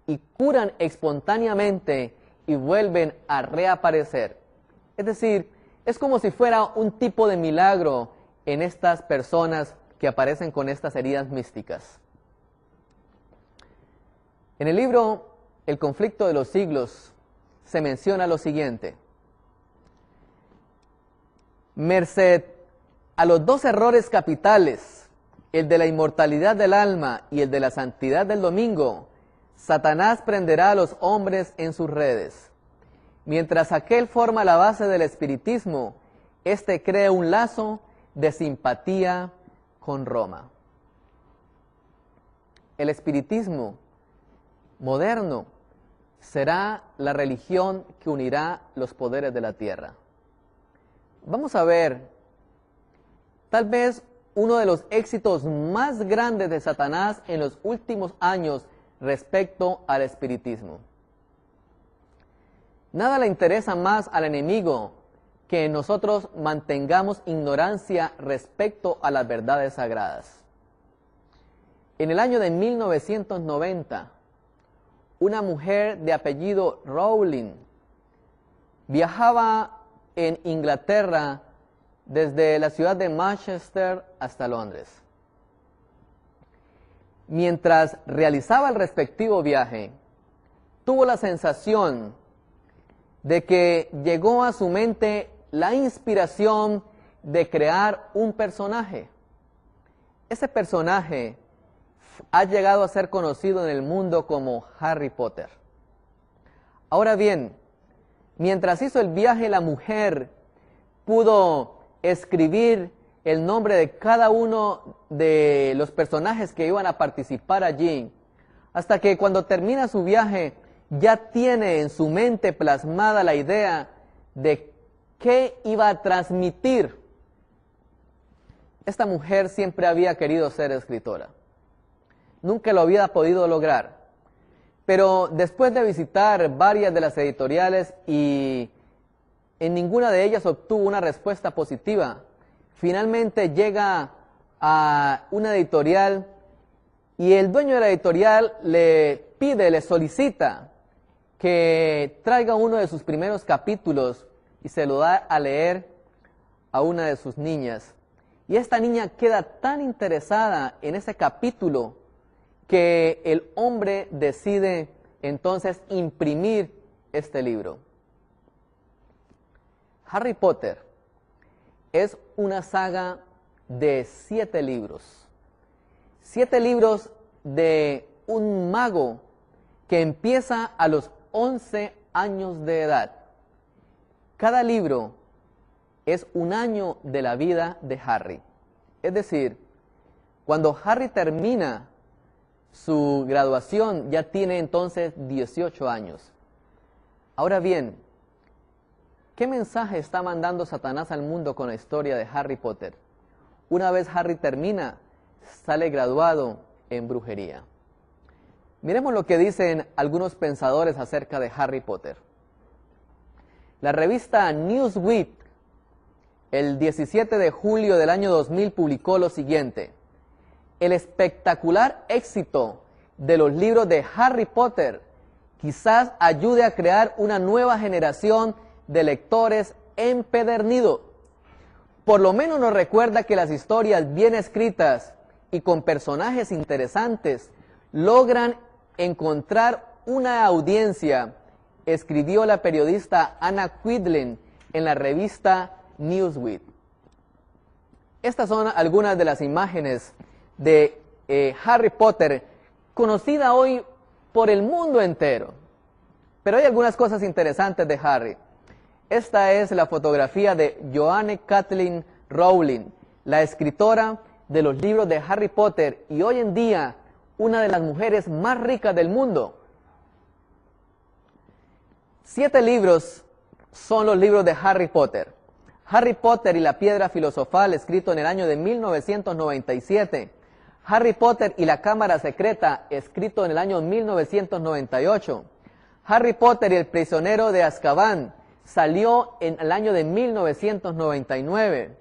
y curan espontáneamente y vuelven a reaparecer. Es decir, es como si fuera un tipo de milagro en estas personas que aparecen con estas heridas místicas. En el libro El conflicto de los siglos se menciona lo siguiente: merced a los dos errores capitales, el de la inmortalidad del alma y el de la santidad del domingo, Satanás prenderá a los hombres en sus redes. Mientras aquel forma la base del espiritismo, este crea un lazo de simpatía con Roma. El espiritismo moderno será la religión que unirá los poderes de la tierra. Vamos a ver, tal vez uno de los éxitos más grandes de Satanás en los últimos años respecto al espiritismo. Nada le interesa más al enemigo que nosotros mantengamos ignorancia respecto a las verdades sagradas. En el año de 1990, una mujer de apellido Rowling viajaba en Inglaterra desde la ciudad de Manchester hasta Londres. Mientras realizaba el respectivo viaje, tuvo la sensación de que llegó a su mente la inspiración de crear un personaje. Ese personaje ha llegado a ser conocido en el mundo como Harry Potter. Ahora bien, mientras hizo el viaje, la mujer pudo escribir el nombre de cada uno de los personajes que iban a participar allí, hasta que cuando termina su viaje ya tiene en su mente plasmada la idea de qué iba a transmitir. Esta mujer siempre había querido ser escritora. Nunca lo había podido lograr. Pero después de visitar varias de las editoriales y en ninguna de ellas obtuvo una respuesta positiva, finalmente llega a una editorial y el dueño de la editorial le pide, le solicita que traiga uno de sus primeros capítulos y se lo da a leer a una de sus niñas. Y esta niña queda tan interesada en ese capítulo que el hombre decide entonces imprimir este libro. Harry Potter es una saga de 7 libros. 7 libros de un mago que empieza a los 11 años de edad. Cada libro es un año de la vida de Harry. Es decir, cuando Harry termina su graduación, ya tiene entonces 18 años. Ahora bien, ¿qué mensaje está mandando Satanás al mundo con la historia de Harry Potter? Una vez Harry termina, sale graduado en brujería. Miremos lo que dicen algunos pensadores acerca de Harry Potter. La revista Newsweek, el 17 de julio del año 2000, publicó lo siguiente: el espectacular éxito de los libros de Harry Potter quizás ayude a crear una nueva generación de lectores empedernidos. Por lo menos nos recuerda que las historias bien escritas y con personajes interesantes logran encontrar una audiencia, escribió la periodista Anna Quidlin en la revista Newsweek. Estas son algunas de las imágenes de Harry Potter, conocida hoy por el mundo entero. Pero hay algunas cosas interesantes de Harry. Esta es la fotografía de Joanne Kathleen Rowling, la escritora de los libros de Harry Potter y hoy en día una de las mujeres más ricas del mundo. 7 libros son los libros de Harry Potter. Harry Potter y la piedra filosofal, escrito en el año de 1997. Harry Potter y la cámara secreta, escrito en el año 1998. Harry Potter y el prisionero de Azkaban, salió en el año de 1999.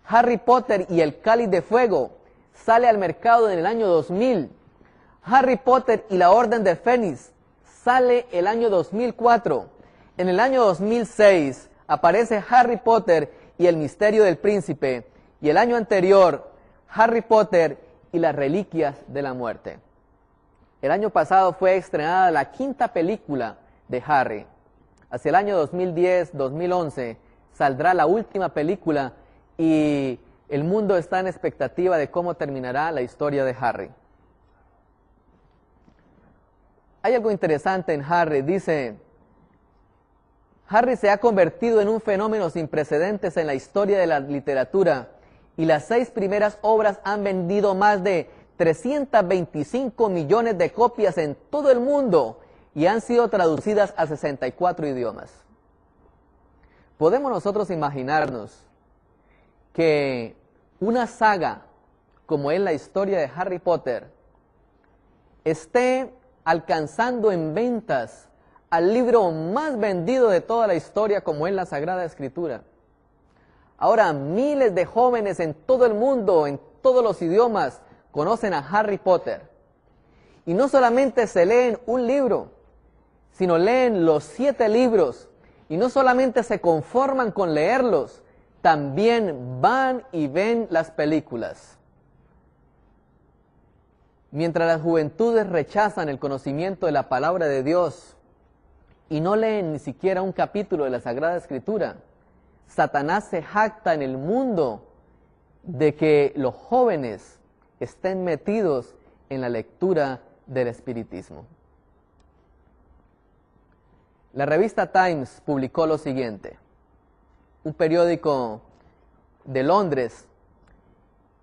Harry Potter y el cáliz de fuego, sale al mercado en el año 2000. Harry Potter y la orden de Fénix, sale el año 2004. En el año 2006 aparece Harry Potter y el misterio del príncipe, y el año anterior, Harry Potter y las reliquias de la muerte. El año pasado fue estrenada la 5ª película de Harry. Hacia el año 2010-2011 saldrá la última película y el mundo está en expectativa de cómo terminará la historia de Harry. Hay algo interesante en Harry, dice: Harry se ha convertido en un fenómeno sin precedentes en la historia de la literatura y las 6 primeras obras han vendido más de 325 millones de copias en todo el mundo y han sido traducidas a 64 idiomas. ¿Podemos nosotros imaginarnos que una saga como es la historia de Harry Potter esté alcanzando en ventas al libro más vendido de toda la historia como es la Sagrada Escritura? Ahora miles de jóvenes en todo el mundo, en todos los idiomas, conocen a Harry Potter. Y no solamente se leen un libro, sino leen los 7 libros. Y no solamente se conforman con leerlos, también van y ven las películas. Mientras las juventudes rechazan el conocimiento de la palabra de Dios y no leen ni siquiera un capítulo de la Sagrada Escritura, Satanás se jacta en el mundo de que los jóvenes estén metidos en la lectura del espiritismo. La revista Times publicó lo siguiente, un periódico de Londres: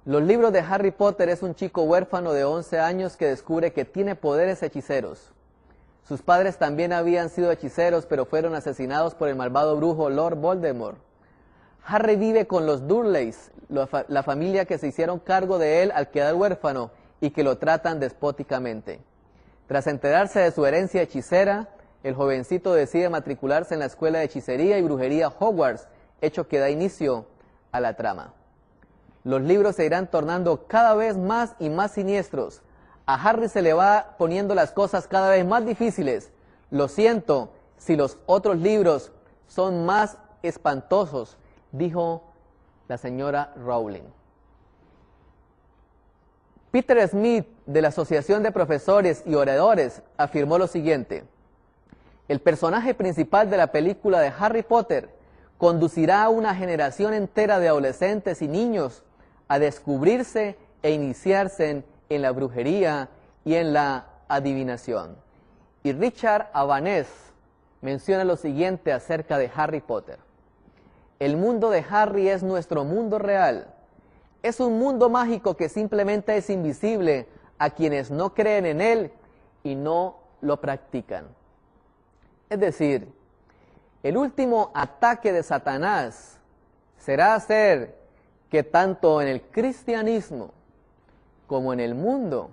los libros de Harry Potter es un chico huérfano de 11 años que descubre que tiene poderes hechiceros. Sus padres también habían sido hechiceros, pero fueron asesinados por el malvado brujo Lord Voldemort. Harry vive con los Durleys, la familia que se hicieron cargo de él al quedar huérfano y que lo tratan despóticamente. Tras enterarse de su herencia hechicera, el jovencito decide matricularse en la escuela de hechicería y brujería Hogwarts, hecho que da inicio a la trama. Los libros se irán tornando cada vez más y más siniestros. A Harry se le va poniendo las cosas cada vez más difíciles. Lo siento si los otros libros son más espantosos, dijo la señora Rowling. Peter Smith, de la Asociación de Profesores y Oradores, afirmó lo siguiente: el personaje principal de la película de Harry Potter conducirá a una generación entera de adolescentes y niños a descubrirse e iniciarse en la brujería y en la adivinación. Y Richard Abanez menciona lo siguiente acerca de Harry Potter: el mundo de Harry es nuestro mundo real. Es un mundo mágico que simplemente es invisible a quienes no creen en él y no lo practican. Es decir, el último ataque de Satanás será hacer que tanto en el cristianismo como en el mundo,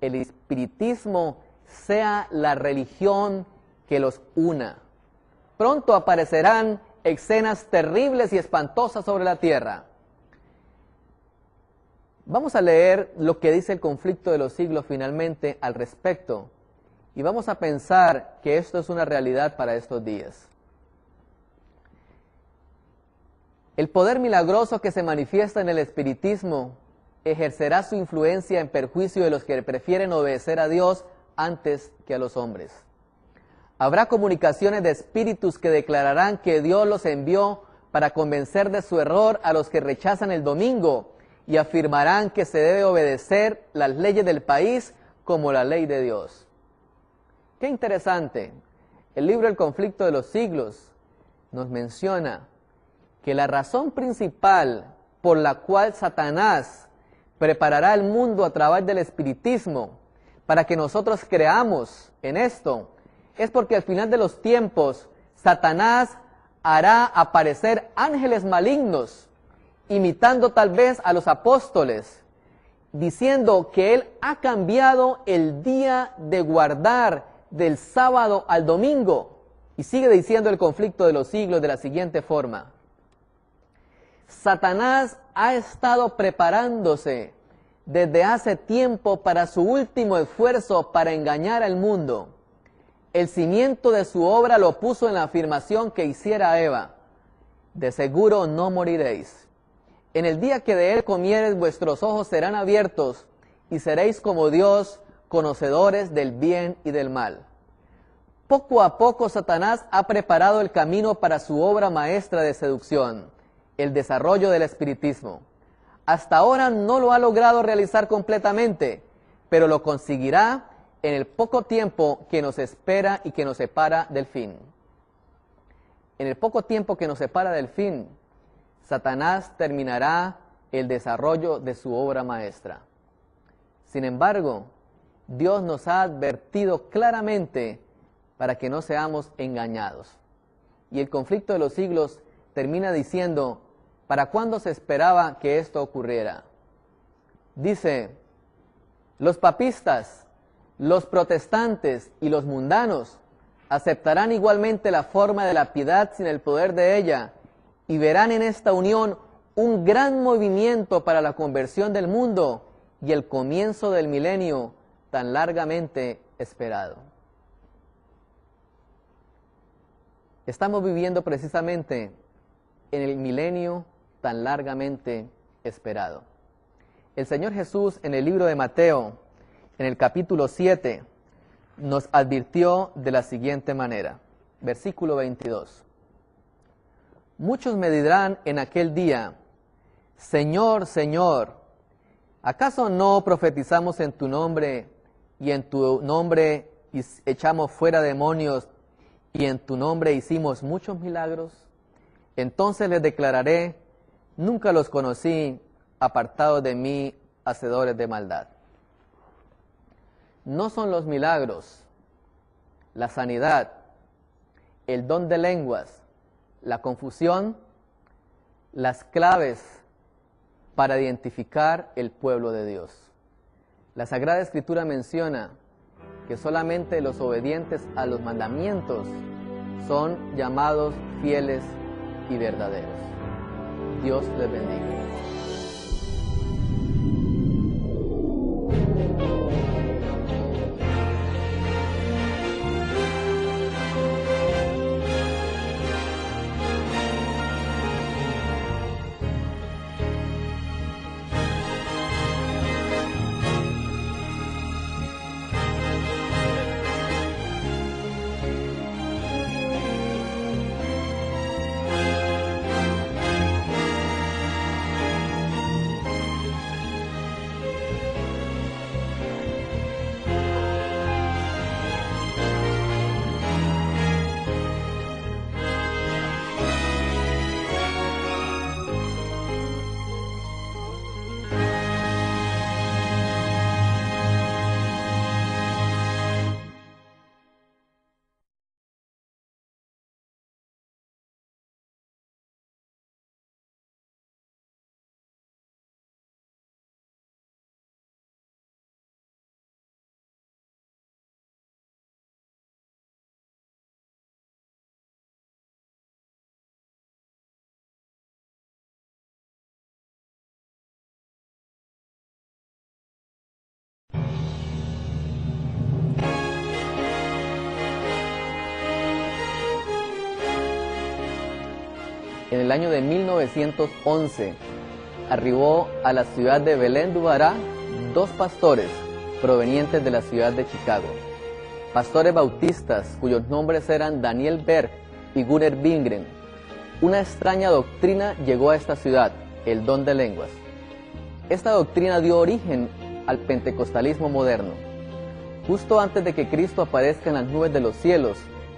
el espiritismo sea la religión que los una. Pronto aparecerán escenas terribles y espantosas sobre la tierra. Vamos a leer lo que dice el conflicto de los siglos finalmente al respecto y vamos a pensar que esto es una realidad para estos días. El poder milagroso que se manifiesta en el espiritismo ejercerá su influencia en perjuicio de los que prefieren obedecer a Dios antes que a los hombres. Habrá comunicaciones de espíritus que declararán que Dios los envió para convencer de su error a los que rechazan el domingo y afirmarán que se debe obedecer las leyes del país como la ley de Dios. Qué interesante. El libro El conflicto de los siglos nos menciona que la razón principal por la cual Satanás preparará el mundo a través del espiritismo para que nosotros creamos en esto es porque al final de los tiempos Satanás hará aparecer ángeles malignos imitando tal vez a los apóstoles, diciendo que él ha cambiado el día de guardar del sábado al domingo. Y sigue diciendo el conflicto de los siglos de la siguiente forma: Satanás ha estado preparándose desde hace tiempo para su último esfuerzo para engañar al mundo. El cimiento de su obra lo puso en la afirmación que hiciera Eva: de seguro no moriréis. En el día que de él comiereis, vuestros ojos serán abiertos y seréis como Dios, conocedores del bien y del mal. Poco a poco Satanás ha preparado el camino para su obra maestra de seducción, el desarrollo del espiritismo. Hasta ahora no lo ha logrado realizar completamente, pero lo conseguirá en el poco tiempo que nos espera y que nos separa del fin. En el poco tiempo que nos separa del fin, Satanás terminará el desarrollo de su obra maestra. Sin embargo, Dios nos ha advertido claramente para que no seamos engañados. Y el conflicto de los siglos termina diciendo: ¿para cuándo se esperaba que esto ocurriera? Dice: los papistas, los protestantes y los mundanos aceptarán igualmente la forma de la piedad sin el poder de ella y verán en esta unión un gran movimiento para la conversión del mundo y el comienzo del milenio tan largamente esperado. Estamos viviendo precisamente en el milenio tan largamente esperado. El Señor Jesús en el libro de Mateo, en el capítulo 7, nos advirtió de la siguiente manera. Versículo 22. Muchos me dirán en aquel día: Señor, Señor, ¿acaso no profetizamos en tu nombre y en tu nombre echamos fuera demonios y en tu nombre hicimos muchos milagros? Entonces les declararé: nunca los conocí, apartados de mí, hacedores de maldad. No son los milagros, la sanidad, el don de lenguas, la confusión, las claves para identificar el pueblo de Dios. La Sagrada Escritura menciona que solamente los obedientes a los mandamientos son llamados fieles y verdaderos. Dios les bendiga. en el año de 1911, arribó a la ciudad de Belén du Pará dos pastores provenientes de la ciudad de Chicago, pastores bautistas cuyos nombres eran Daniel Berg y Gunnar Wingren. Una extraña doctrina llegó a esta ciudad, el don de lenguas. Esta doctrina dio origen al pentecostalismo moderno. Justo antes de que Cristo aparezca en las nubes de los cielos,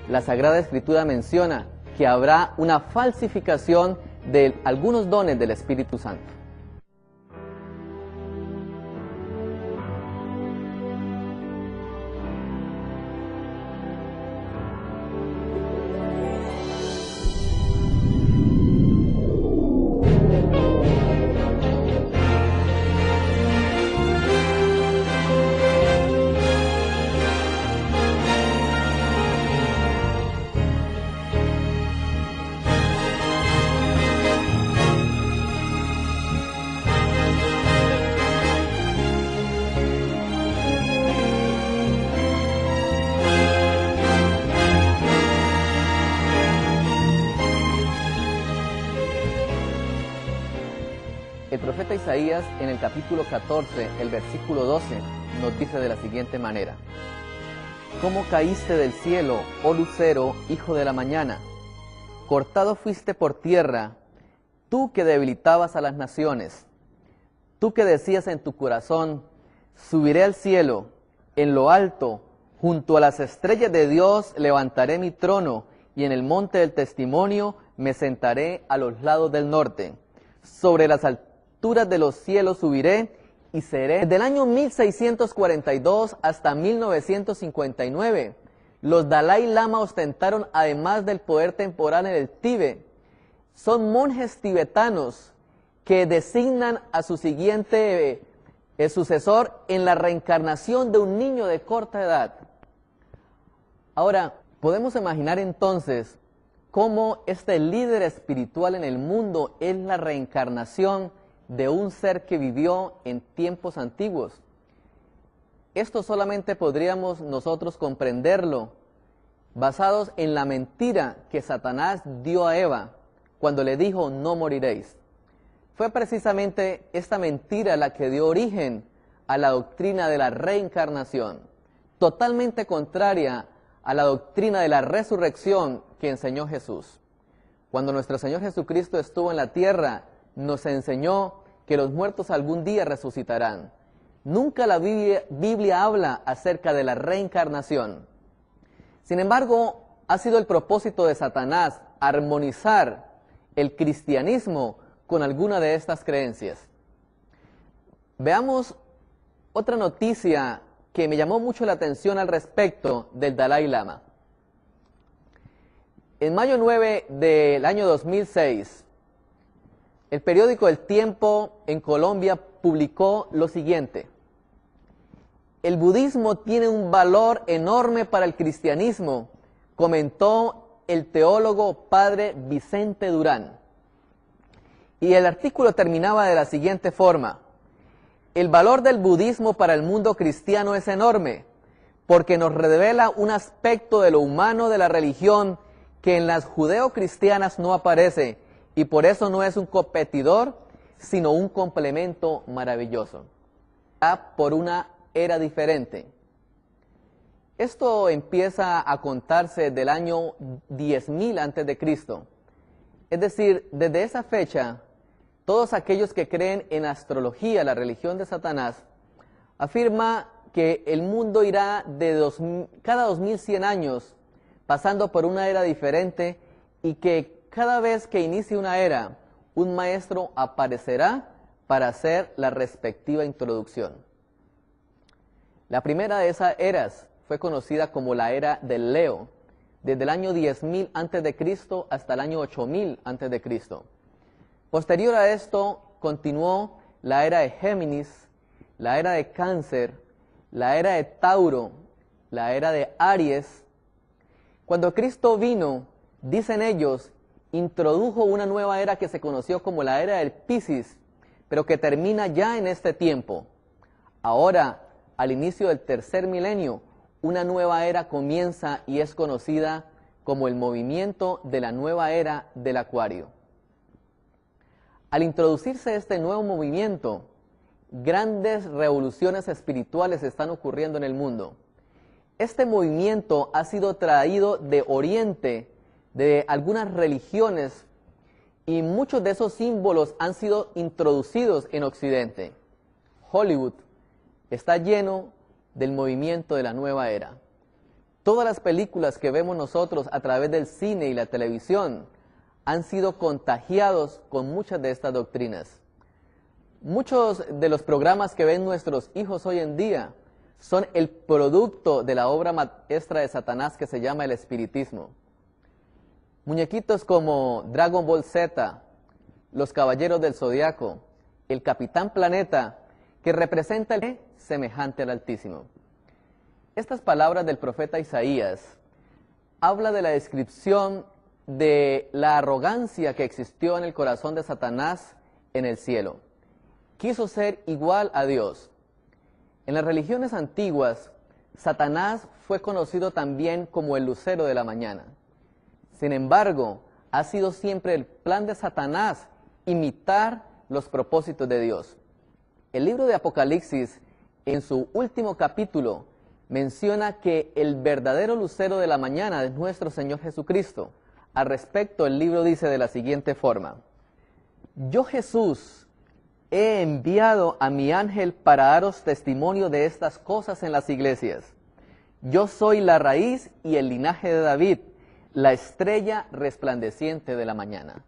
la Sagrada Escritura menciona que habrá una falsificación de algunos dones del Espíritu Santo. El profeta Isaías, en el capítulo 14, el versículo 12, nos dice de la siguiente manera: ¿Cómo caíste del cielo, oh lucero, hijo de la mañana? Cortado fuiste por tierra, tú que debilitabas a las naciones. Tú que decías en tu corazón: subiré al cielo, en lo alto, junto a las estrellas de Dios levantaré mi trono, y en el monte del testimonio me sentaré a los lados del norte. Sobre las alturas de los cielos subiré y seré. Desde el año 1642 hasta 1959, los Dalai Lama ostentaron, además del poder temporal en el Tíbet, son monjes tibetanos que designan a su siguiente sucesor en la reencarnación de un niño de corta edad. Ahora, podemos imaginar entonces cómo este líder espiritual en el mundo es la reencarnación de un ser que vivió en tiempos antiguos. Esto solamente podríamos nosotros comprenderlo basados en la mentira que Satanás dio a Eva cuando le dijo: no moriréis. Fue precisamente esta mentira la que dio origen a la doctrina de la reencarnación, totalmente contraria a la doctrina de la resurrección que enseñó Jesús. Cuando nuestro Señor Jesucristo estuvo en la tierra, nos enseñó que los muertos algún día resucitarán. Nunca la Biblia habla acerca de la reencarnación. Sin embargo, ha sido el propósito de Satanás armonizar el cristianismo con alguna de estas creencias. Veamos otra noticia que me llamó mucho la atención al respecto del Dalai Lama. En mayo 9 del año 2006, el periódico El Tiempo en Colombia publicó lo siguiente: el budismo tiene un valor enorme para el cristianismo, comentó el teólogo padre Vicente Durán. Y el artículo terminaba de la siguiente forma: el valor del budismo para el mundo cristiano es enorme, porque nos revela un aspecto de lo humano de la religión que en las judeocristianas no aparece, y por eso no es un competidor, sino un complemento maravilloso. Por una era diferente. Esto empieza a contarse del año 10.000 a.C. Es decir, desde esa fecha, todos aquellos que creen en astrología, la religión de Satanás, afirma que el mundo irá de cada 2100 años pasando por una era diferente, y que cada vez que inicie una era, un maestro aparecerá para hacer la respectiva introducción. La primera de esas eras fue conocida como la era del Leo, desde el año 10.000 a.C. hasta el año 8.000 a.C. Posterior a esto continuó la era de Géminis, la era de Cáncer, la era de Tauro, la era de Aries. Cuando Cristo vino, dicen ellos, introdujo una nueva era que se conoció como la era del Piscis, pero que termina ya en este tiempo. Ahora, al inicio del tercer milenio, una nueva era comienza y es conocida como el movimiento de la nueva era del Acuario. Al introducirse este nuevo movimiento, grandes revoluciones espirituales están ocurriendo en el mundo. Este movimiento ha sido traído de Oriente, de algunas religiones, y muchos de esos símbolos han sido introducidos en Occidente. Hollywood está lleno del movimiento de la nueva era. Todas las películas que vemos nosotros a través del cine y la televisión han sido contagiados con muchas de estas doctrinas. Muchos de los programas que ven nuestros hijos hoy en día son el producto de la obra maestra de Satanás que se llama el espiritismo. Muñequitos como Dragon Ball Z, los Caballeros del Zodiaco, el Capitán Planeta, que representa el semejante al Altísimo. Estas palabras del profeta Isaías habla de la descripción de la arrogancia que existió en el corazón de Satanás en el cielo. Quiso ser igual a Dios. En las religiones antiguas, Satanás fue conocido también como el lucero de la mañana. Sin embargo, ha sido siempre el plan de Satanás imitar los propósitos de Dios. El libro de Apocalipsis, en su último capítulo, menciona que el verdadero lucero de la mañana es nuestro Señor Jesucristo. Al respecto, el libro dice de la siguiente forma: Yo, Jesús, he enviado a mi ángel para daros testimonio de estas cosas en las iglesias. Yo soy la raíz y el linaje de David, la estrella resplandeciente de la mañana.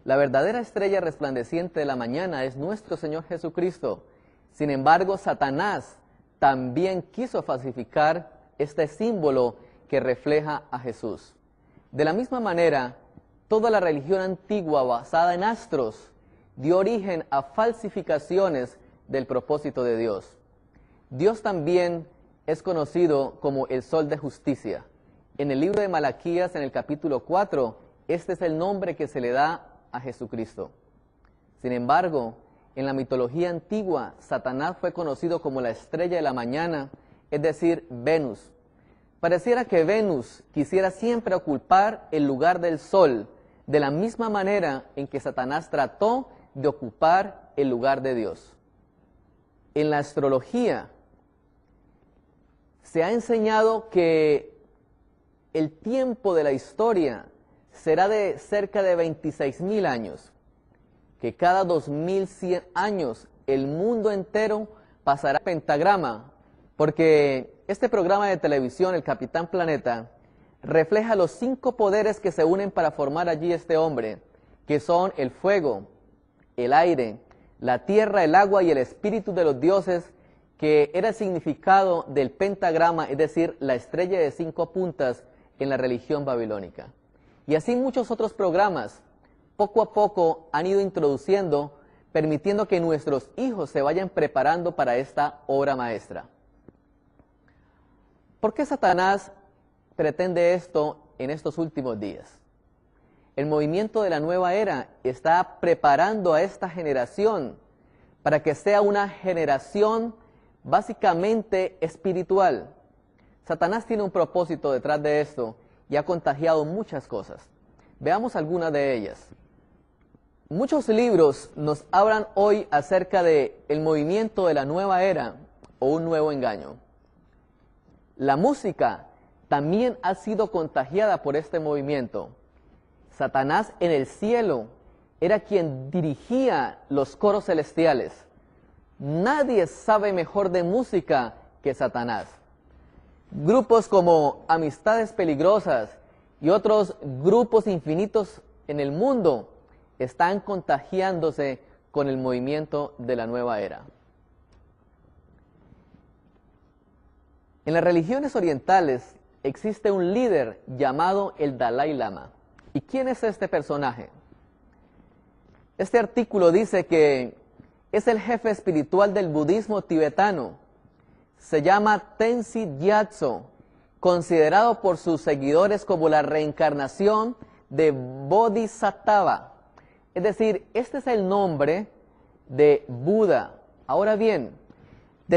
La verdadera estrella resplandeciente de la mañana es nuestro Señor Jesucristo. Sin embargo, Satanás también quiso falsificar este símbolo que refleja a Jesús. De la misma manera, toda la religión antigua basada en astros dio origen a falsificaciones del propósito de Dios. Dios también es conocido como el sol de justicia. En el libro de Malaquías, en el capítulo 4, este es el nombre que se le da a Jesucristo. Sin embargo, en la mitología antigua, Satanás fue conocido como la estrella de la mañana, es decir, Venus. Pareciera que Venus quisiera siempre ocupar el lugar del sol, de la misma manera en que Satanás trató de ocupar el lugar de Dios. En la astrología se ha enseñado que el tiempo de la historia será de cerca de 26.000 años, que cada 2100 años el mundo entero pasará al pentagrama, porque este programa de televisión, El Capitán Planeta, refleja los 5 poderes que se unen para formar allí este hombre, que son el fuego, el aire, la tierra, el agua y el espíritu de los dioses, que era el significado del pentagrama, es decir, la estrella de 5 puntas en la religión babilónica. Y así muchos otros programas, poco a poco han ido introduciendo, permitiendo que nuestros hijos se vayan preparando para esta obra maestra. ¿Por qué Satanás pretende esto en estos últimos días? El movimiento de la nueva era está preparando a esta generación para que sea una generación básicamente espiritual. Satanás tiene un propósito detrás de esto y ha contagiado muchas cosas. Veamos algunas de ellas. Muchos libros nos hablan hoy acerca del movimiento de la nueva era o un nuevo engaño. La música también ha sido contagiada por este movimiento. Satanás en el cielo era quien dirigía los coros celestiales. Nadie sabe mejor de música que Satanás. Grupos como Amistades Peligrosas y otros grupos infinitos en el mundo están contagiándose con el movimiento de la nueva era. En las religiones orientales existe un líder llamado el Dalai Lama. ¿Y quién es este personaje? Este artículo dice que es el jefe espiritual del budismo tibetano. Se llama Tenzin Gyatso, considerado por sus seguidores como la reencarnación de Bodhisattva. Es decir, este es el nombre de Buda. Ahora bien,